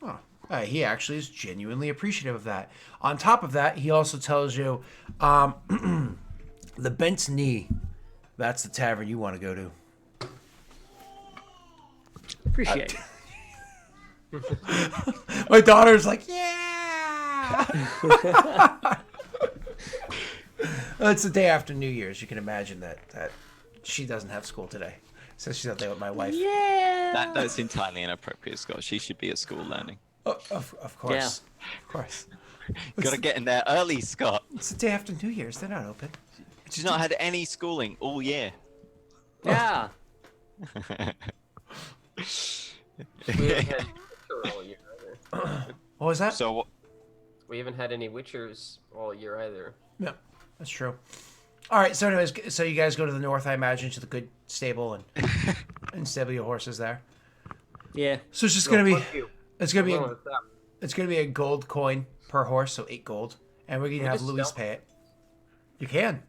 Oh, he actually is genuinely appreciative of that. On top of that, he also tells you, the Bent's Knee. That's the tavern you want to go to. Appreciate it. My daughter's like, yeah. It's the day after New Year's. You can imagine that she doesn't have school today, so she's out there with my wife. Yeah. That's entirely inappropriate, Scott. She should be at school learning. Of course, of course. Gotta get in there early, Scott. It's the day after New Year's. They're not open. She's not had any schooling all year. Yeah. We haven't had Witcher all year either. What was that? So We haven't had any Witchers all year either. Yeah, that's true. All right. So, anyways, so you guys go to the north, I imagine, to the good stable and stable your horses there. Yeah. So it's just gonna be, Fuck you. it's gonna be, What's wrong with that? it's gonna be a gold coin per horse, so 8 gold, and we're gonna have just Luis sell- pay it. You can.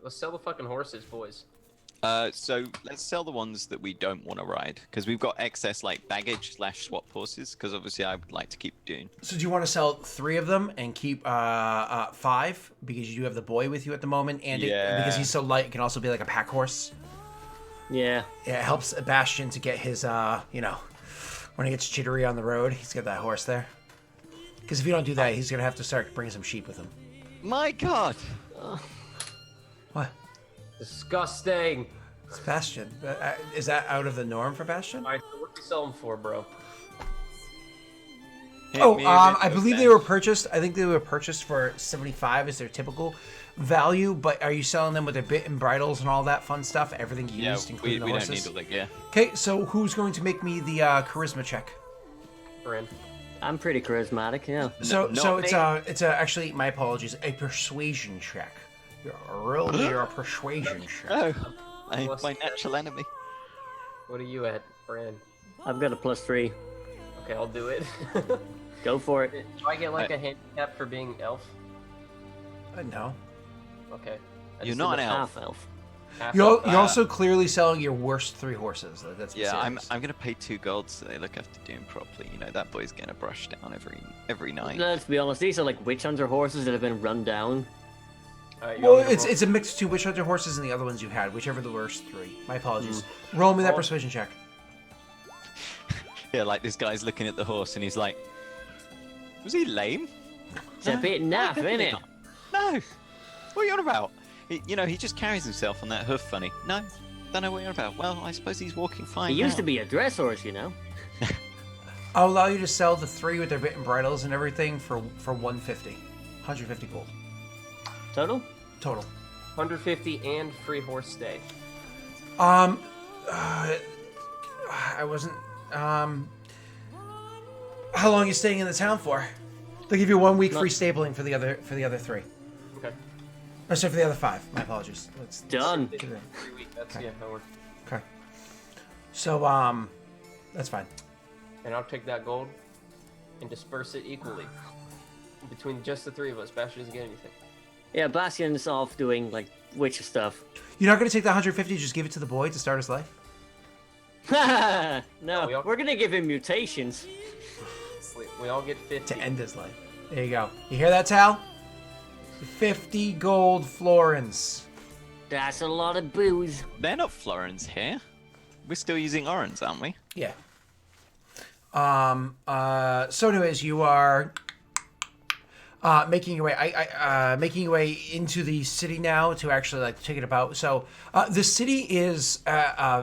Let's sell the fucking horses, boys. so let's sell the ones that we don't want to ride, because we've got excess like baggage / swap horses. Because obviously I would like to keep doing. So do you want to sell 3 of them and keep 5 because you do have the boy with you at the moment, and because he's so light, it can also be like a pack horse. Yeah. Yeah, it helps Bastion to get his when he gets jittery on the road, he's got that horse there. Because if you don't do that, he's gonna have to start bringing some sheep with him. My God. What? Disgusting. It's Bastion. Is that out of the norm for Bastion? Alright, so what do you sell them for, bro? Hit Oh, me with I your believe they best. were purchased. I think they were purchased for 75 is their typical value. But are you selling them with their bit and bridles and all that fun stuff? Everything Yeah, used, we including the don't horses. need all that gear. Okay, so who's going to make me the charisma check? Brand. I'm pretty charismatic, yeah. So not it's actually, my apologies, a persuasion check. You're a persuasion check. Oh, What's my that? natural enemy. What are you at, Brand? I've got a +3. Okay, I'll do it. Go for it. Do I get like a handicap for being elf? No. Okay. I You're just not did an the elf. Half elf. half You're elf. also clearly selling your worst 3 horses. That's Yeah, I'm serious. gonna pay 2 gold so they look after doing properly. You know that boy's getting a brush down every night. Let's be honest, these are like witch hunter horses that have been run down. Alright, you Well, want me to it's roll? it's a mix of 2 witch hunter horses and the other ones you had, whichever the worst 3. My apologies. Roll me that Roll. persuasion check. Yeah, like this guy's looking at the horse and he's like, "Was he lame? It's a bit naff, isn't it? No. What are you on about? He just carries himself on that hoof funny. No, don't know what you're on about. Well, I suppose he's walking fine. He used now. to be a dress horse, you know. I'll allow you to sell the 3 with their bit and bridles and everything for 150. 150 gold. Total? Total. 150 and free horse stay. I wasn't, how long are you staying in the town for? They'll give you 1 week free stabling for the other 3. Okay. Or sorry, for the other 5. My apologies. Let's Done. get it in. 3 weeks. That's yeah, that works. Okay. So, that's fine. And I'll take that gold and disperse it equally between just the three of us. Bastion doesn't get anything. Yeah, Bastion's off doing, like, witch stuff. You're not going to take the 150, just give it to the boy to start his life? No, we're gonna give him mutations. We all get 50. To end his life. There you go. You hear that, Tal? 50 gold florins. That's a lot of booze. They're not florins here. We're still using orens, aren't we? Yeah. So anyways, you are making your way making your way into the city now to actually like take it about. So the city is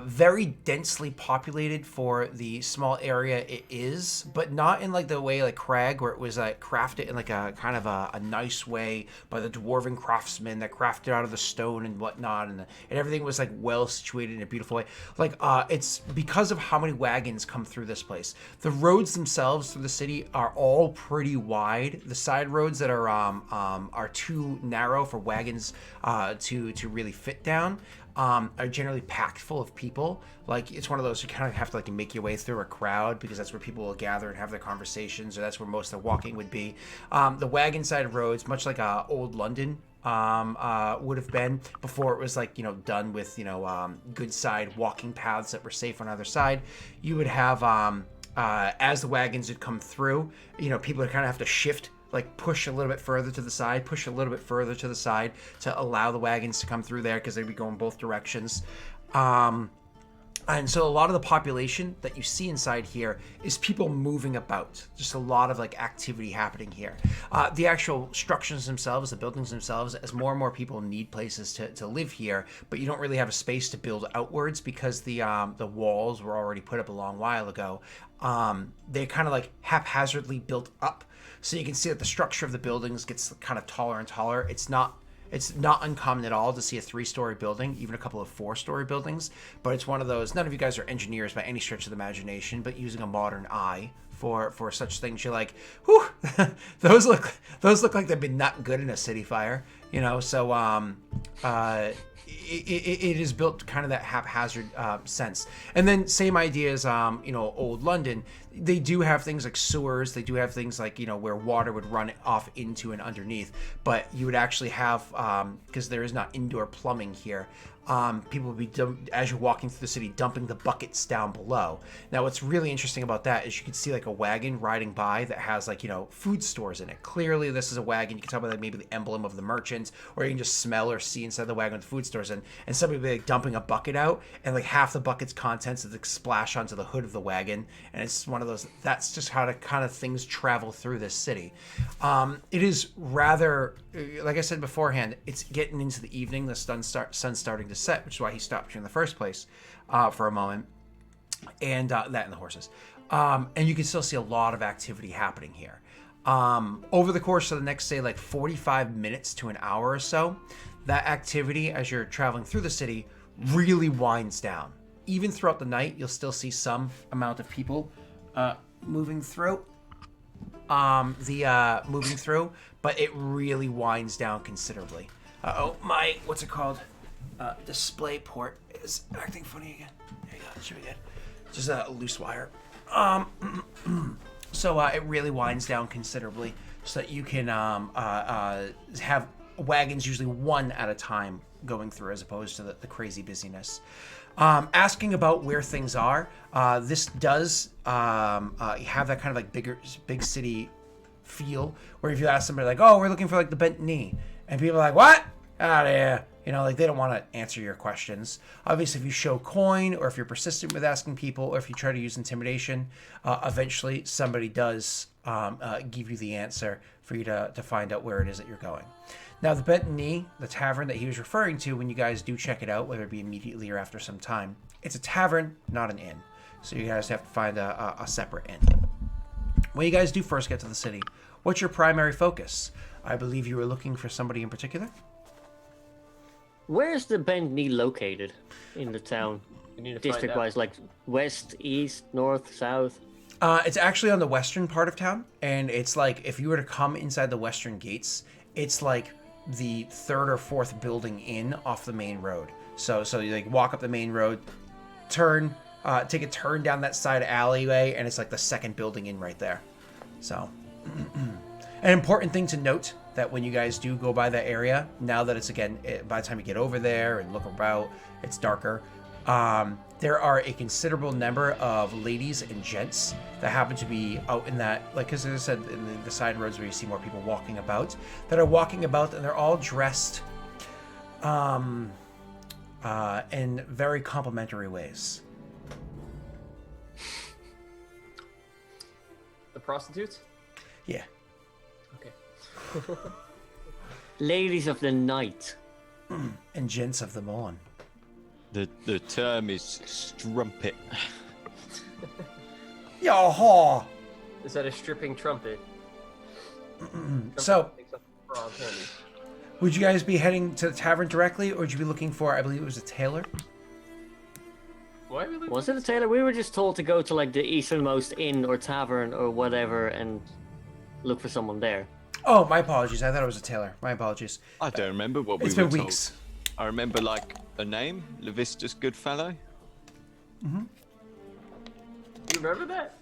very densely populated for the small area it is, but not in like the way like Crag, where it was like crafted in like a kind of a nice way by the dwarven craftsmen that crafted out of the stone and whatnot, and everything was like well situated in a beautiful way. Like it's because of how many wagons come through this place. The roads themselves through the city are all pretty wide. The side roads that are too narrow for wagons to really fit down are generally packed full of people. Like it's one of those you kind of have to like make your way through a crowd because that's where people will gather and have their conversations, or that's where most of the walking would be. The wagon side roads, much like old London would have been before it was like done with good side walking paths that were safe on either side. You would have as the wagons would come through, people would kind of have to shift, like push a little bit further to the side, push a little bit further to the side to allow the wagons to come through there because they'd be going both directions. And so a lot of the population that you see inside here is people moving about. Just a lot of like activity happening here. The actual structures themselves, the buildings themselves, as more and more people need places to live here, but you don't really have a space to build outwards because the walls were already put up a long while ago. They kind of like haphazardly built up. So you can see that the structure of the buildings gets kind of taller and taller. It's not uncommon at all to see a 3-story building, even a couple of 4-story buildings. But it's one of those, none of you guys are engineers by any stretch of the imagination, but using a modern eye for such things, you're like, whew, those look like they've been not good in a city fire, so it is built kind of that haphazard sense. And then same idea as old London. They do have things like sewers. They do have things like where water would run off into and underneath. But you would actually have because there is not indoor plumbing here. People would be as you're walking through the city dumping the buckets down below. Now what's really interesting about that is you can see like a wagon riding by that has like food stores in it. Clearly this is a wagon. You can tell by like maybe the emblem of the merchant, or you can just smell or see inside the wagon with food stores in, and somebody would be like dumping a bucket out, and like half the bucket's contents is like splash onto the hood of the wagon. And it's one of those, that's just how the kind of things travel through this city. It is rather, like I said beforehand, it's getting into the evening. The sun's starting to set, which is why he stopped you in the first place for a moment, and that and the horses. And you can still see a lot of activity happening here. Over the course of the next, say, like 45 minutes to an hour or so, that activity as you're traveling through the city really winds down. Even throughout the night, you'll still see some amount of people moving through. Moving through, but it really winds down considerably. My what's it called? Display port is acting funny again. There you go. That should be good. Just a loose wire. So it really winds down considerably, so that you can have wagons usually one at a time going through, as opposed to the crazy busyness. Asking about where things are, this does have that kind of like big city feel, where if you ask somebody like, oh, we're looking for like the bent knee, and people are like, what? Out of here. Like they don't want to answer your questions. Obviously, if you show coin, or if you're persistent with asking people, or if you try to use intimidation, eventually somebody does give you the answer for you to find out where it is that you're going. Now, the Bent Knee, the tavern that he was referring to, when you guys do check it out, whether it be immediately or after some time, it's a tavern, not an inn. So you guys have to find a separate inn. When you guys do first get to the city, what's your primary focus? I believe you were looking for somebody in particular? Where's the Bent Knee located in the town? District-wise, like west, east, north, south? It's actually on the western part of town, and it's like, if you were to come inside the western gates, it's like the 3rd or 4th building in off the main road. So you like walk up the main road, turn take a turn down that side alleyway, and it's like the second building in right there. So, an important thing to note that when you guys do go by that area, now that it's again, by the time you get over there and look about, it's darker. There are a considerable number of ladies and gents that happen to be out in that, like, as I said, in the side roads where you see more people walking about, that are walking about, and they're all dressed in very complimentary ways. The prostitutes? Yeah. Okay. Ladies of the night. And gents of the morn. The term is strumpet. Yaha! Is that a stripping trumpet? So, Makes up a frog, honey. would you guys be heading to the tavern directly, or would you be looking for, I believe it was a tailor? Why are we looking? Was it a tailor? We were just told to go to like the easternmost inn or tavern or whatever and look for someone there. Oh, my apologies. I thought it was a tailor. My apologies. I don't remember what we It's were been told. weeks. I remember like a name, Levistus Goodfellow. You remember that?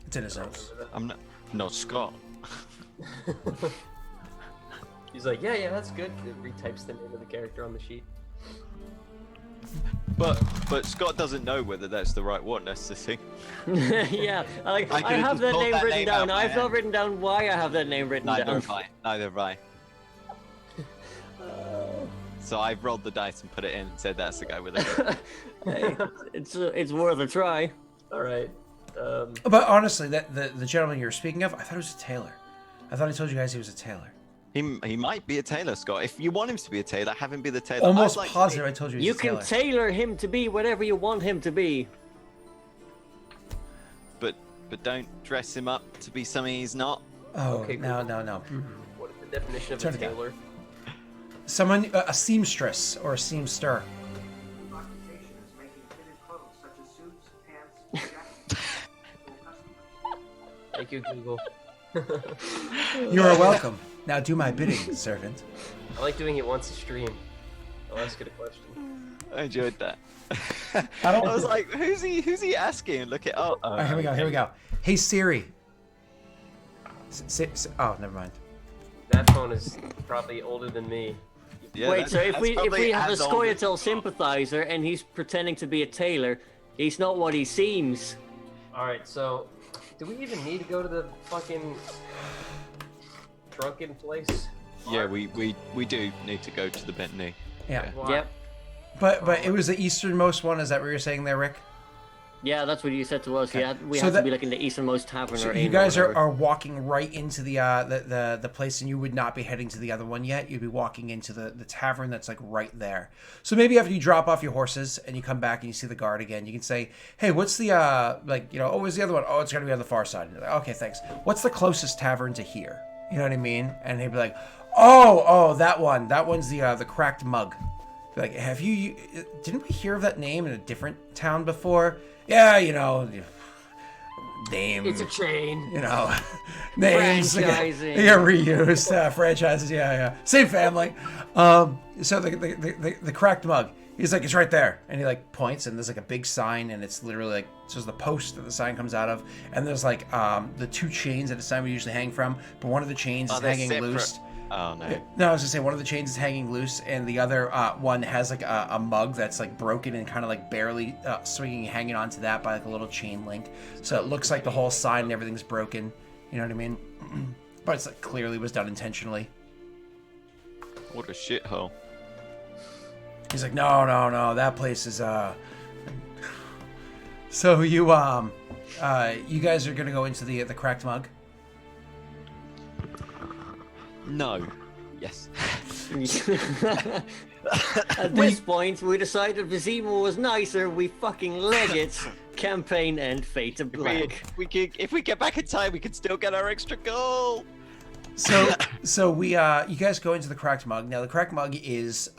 It's in his notes. I'm not Scott. He's like, yeah, that's good. It retypes the name of the character on the sheet. But Scott doesn't know whether that's the right one. That's the thing. Yeah, I could've have just that pulled name that written name down. out my I've not head. written down why I have that name written Neither down. have I. Neither have I. So I've rolled the dice and put it in and said that's the guy with it. Hey, it's worth a try. All right. But honestly, that the gentleman you were speaking of, I thought it was a tailor. I thought I told you guys he was a tailor. He might be a tailor, Scott. If you want him to be a tailor, have him be the tailor. Almost I'd like to positive I told you he You was a can tailor. tailor him to be whatever you want him to be. But don't dress him up to be something he's not. Oh, Okay, no. What is the definition of Turn a it down. tailor? Someone, a seamstress or a seamster. Occupation is making fitted clothes such as suits, pants, jackets for customers. Thank you, Google. You are welcome. Now do my bidding, servant. I like doing it once a stream. I'll ask it a question. I enjoyed that. I don't- I was like, who's he asking? Look it up. All right, here we go. Hey Siri. Oh, never mind. That phone is probably older than me. Yeah, Wait, so if that's we probably have a as old as- Scoia'tael sympathizer and he's pretending to be a tailor, he's not what he seems. All right, so do we even need to go to the fucking drunken place? Yeah, we do need to go to the Bentley. Yeah. Why? Yep. But it was the easternmost one. Is that what you're saying there, Rick? Yeah, that's what you said to us. Okay. Yeah, we So have that- to be like in the easternmost tavern So or you inn guys or are whatever. walking right into the place, and you would not be heading to the other one yet. You'd be walking into the tavern that's like right there. So maybe after you drop off your horses and you come back and you see the guard again, you can say, "Hey, what's the oh, where's the other one? Oh, it's gonna be on the far side." And you're like, okay, thanks. What's the closest tavern to here? You know what I mean? And he'd be like, "Oh, that one. That one's the Cracked Mug." Be like, have you? Didn't we hear of that name in a different town before? Yeah, name. It's a chain. Names get Franchising. reused, franchises. Yeah, same family. So the Cracked Mug. He's like, it's right there, and he like points, and there's like a big sign, and it's literally like, so there's the post that the sign comes out of, and there's like the two chains that the sign would usually hang from, but one of the chains is they're hanging separate. loose. Oh no. No, I was gonna say one of the chains is hanging loose, and the other one has like a mug that's like broken and kind of like barely swinging, hanging onto that by like a little chain link. So it looks like the whole sign and everything's broken. You know what I mean? But it's like clearly was done intentionally. What a shithole. He's like, no, that place is So you guys are gonna go into the Cracked Mug. No. Yes. At this point, we decided Vizima was nicer. We fucking leg it. Campaign end. Fade to black. If we get back in time, we can still get our extra goal. So we you guys go into the Cracked Mug. Now the Cracked Mug is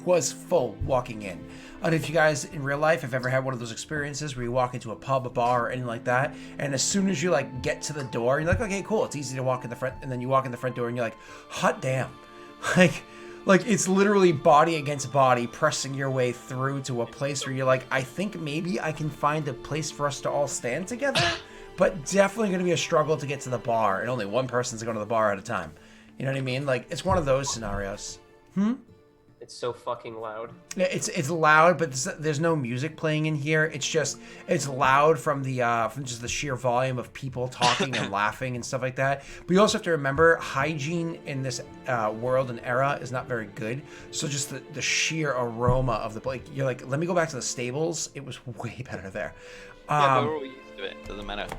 was full walking in. And if you guys in real life have ever had one of those experiences where you walk into a pub, a bar, or anything like that, and as soon as you like get to the door, you're like, okay, cool, it's easy to walk in the front, and then you walk in the front door and you're like, hot damn, like Like, it's literally body against body pressing your way through to a place where you're like, I think maybe I can find a place for us to all stand together, but definitely going to be a struggle to get to the bar, and only one person's going to the bar at a time. You know what I mean? Like, it's one of those scenarios. It's so fucking loud. Yeah, it's loud, but there's no music playing in here. It's loud from just the sheer volume of people talking and laughing and stuff like that. But you also have to remember, hygiene in this world and era is not very good. So just the sheer aroma of the, like, you're like, let me go back to the stables. It was way better there. Yeah, but we're all used to it. Doesn't matter.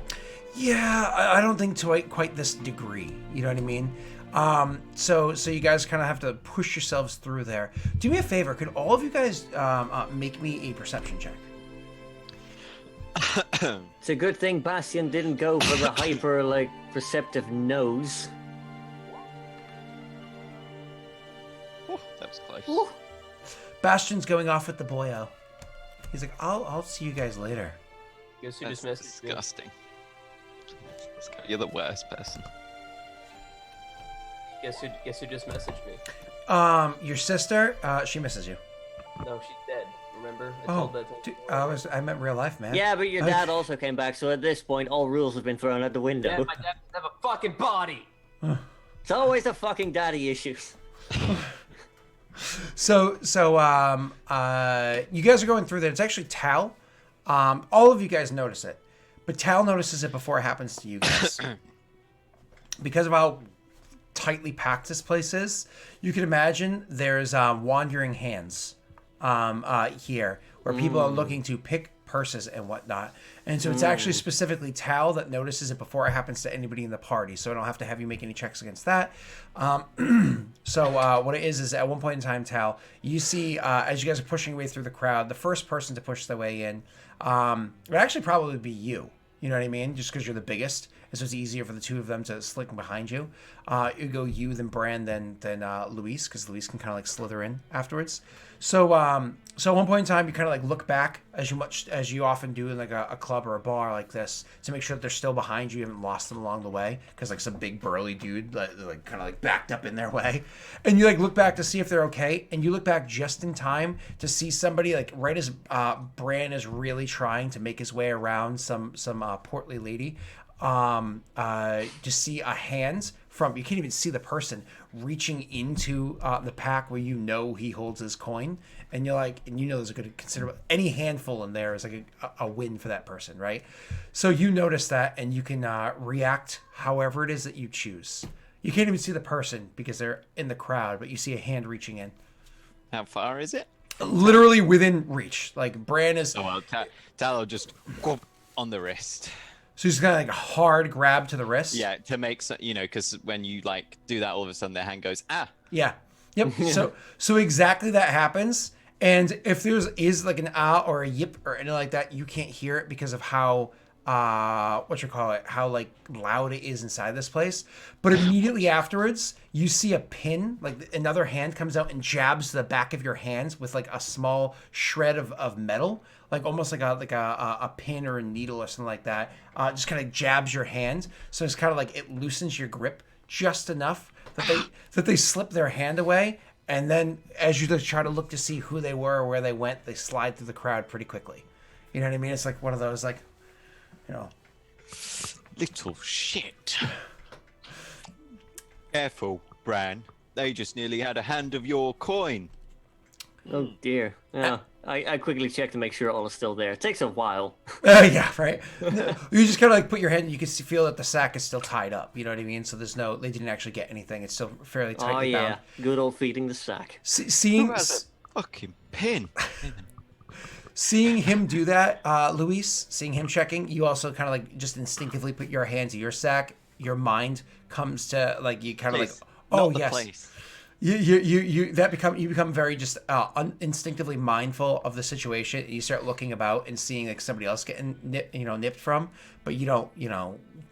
Yeah, I don't think to quite this degree. You know what I mean? So you guys kind of have to push yourselves through there. Do me a favor. Could all of you guys make me a perception check? It's a good thing Bastion didn't go for the hyper, like, perceptive nose. Oh, that was close. Ooh. Bastion's going off with the boyo. He's like, I'll see you guys later. Guess who That's just messaged me? disgusting. You're the worst person. Guess who just messaged me? Your sister, she misses you. No, she's dead. Remember? I Oh, told that. dude, I meant real life, man. Yeah, but your dad also came back, so at this point, all rules have been thrown out the window. Yeah, my dad doesn't have a fucking body. It's always the fucking daddy issues. So, you guys are going through that. It's actually Tal. All of you guys notice it, but Tal notices it before it happens to you guys. Because of how tightly packed this place is, you can imagine there's wandering hands here where people are looking to pick purses and whatnot. And so it's actually specifically Tal that notices it before it happens to anybody in the party. So I don't have to have you make any checks against that. So what it is at one point in time, Tal, you see as you guys are pushing your way through the crowd, the first person to push their way in would actually probably be you. You know what I mean? Just because you're the biggest. And so it's easier for the two of them to slink behind you. You go you, then Bran, then Luis, because Luis can kind of like slither in afterwards. So at one point in time, you kind of like look back as you often do in like a club or a bar like this to make sure that they're still behind you. You haven't lost them along the way because like some big burly dude like kind of like backed up in their way, and you like look back to see if they're okay, and you look back just in time to see somebody like right as Bran is really trying to make his way around some portly lady. Just see a hand from, you can't even see the person reaching into the pack where you know he holds his coin, and you're like, and you know there's a good considerable, any handful in there is like a win for that person, right? So you notice that, and you can react however it is that you choose. You can't even see the person because they're in the crowd, but you see a hand reaching in. How far is it? Literally within reach. Like Bran is. Oh well, Tal just whoop on the wrist. So he's got like a hard grab to the wrist. Yeah, to make because when you like do that, all of a sudden their hand goes Yeah. Yep. So exactly that happens, and if is like an or a yip or anything like that, you can't hear it because of how how like loud it is inside this place. But immediately afterwards, you see a pin, like another hand comes out and jabs the back of your hands with like a small shred of metal, like almost like a pin or a needle or something like that. Just kind of jabs your hand, so it's kind of like it loosens your grip just enough that they slip their hand away, and then as you try to look to see who they were or where they went, they slide through the crowd pretty quickly. You know what I mean? It's like one of those like, you know, little shit. Careful, Bran. They just nearly had a hand of your coin. Oh dear. Yeah. I quickly check to make sure all is still there. It takes a while. Yeah, right. You just kind of like put your hand, you can feel that the sack is still tied up. You know what I mean? So they didn't actually get anything. It's still fairly tightly bound. Good old feeding the sack. Seeing Who has a fucking pin? Seeing him do that, Luis, seeing him checking, you also kind of like just instinctively put your hand to your sack. Your mind comes to like, you kind of like, oh yes. Place. You become very just instinctively mindful of the situation. You start looking about and seeing like somebody else getting nipped from, but you don't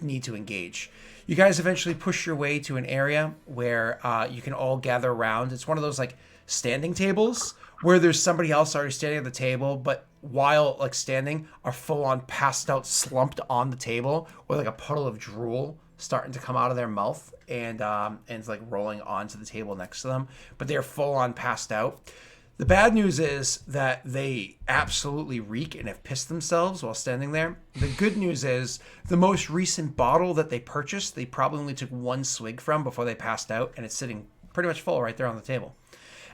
need to engage. You guys eventually push your way to an area where you can all gather around. It's one of those like standing tables where there's somebody else already standing at the table, but while like standing are full on passed out, slumped on the table with like a puddle of drool starting to come out of their mouth, and it's like rolling onto the table next to them, but they're full on passed out. The bad news is that they absolutely reek and have pissed themselves while standing there. The good news is the most recent bottle that they purchased, they probably only took one swig from before they passed out, and it's sitting pretty much full right there on the table.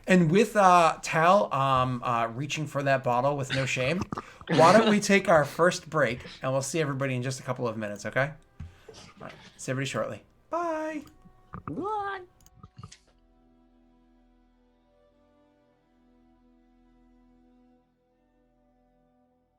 And with Tal reaching for that bottle with no shame, why don't we take our first break, and we'll see everybody in just a couple of minutes, okay? All right, see everybody shortly. Bye. What?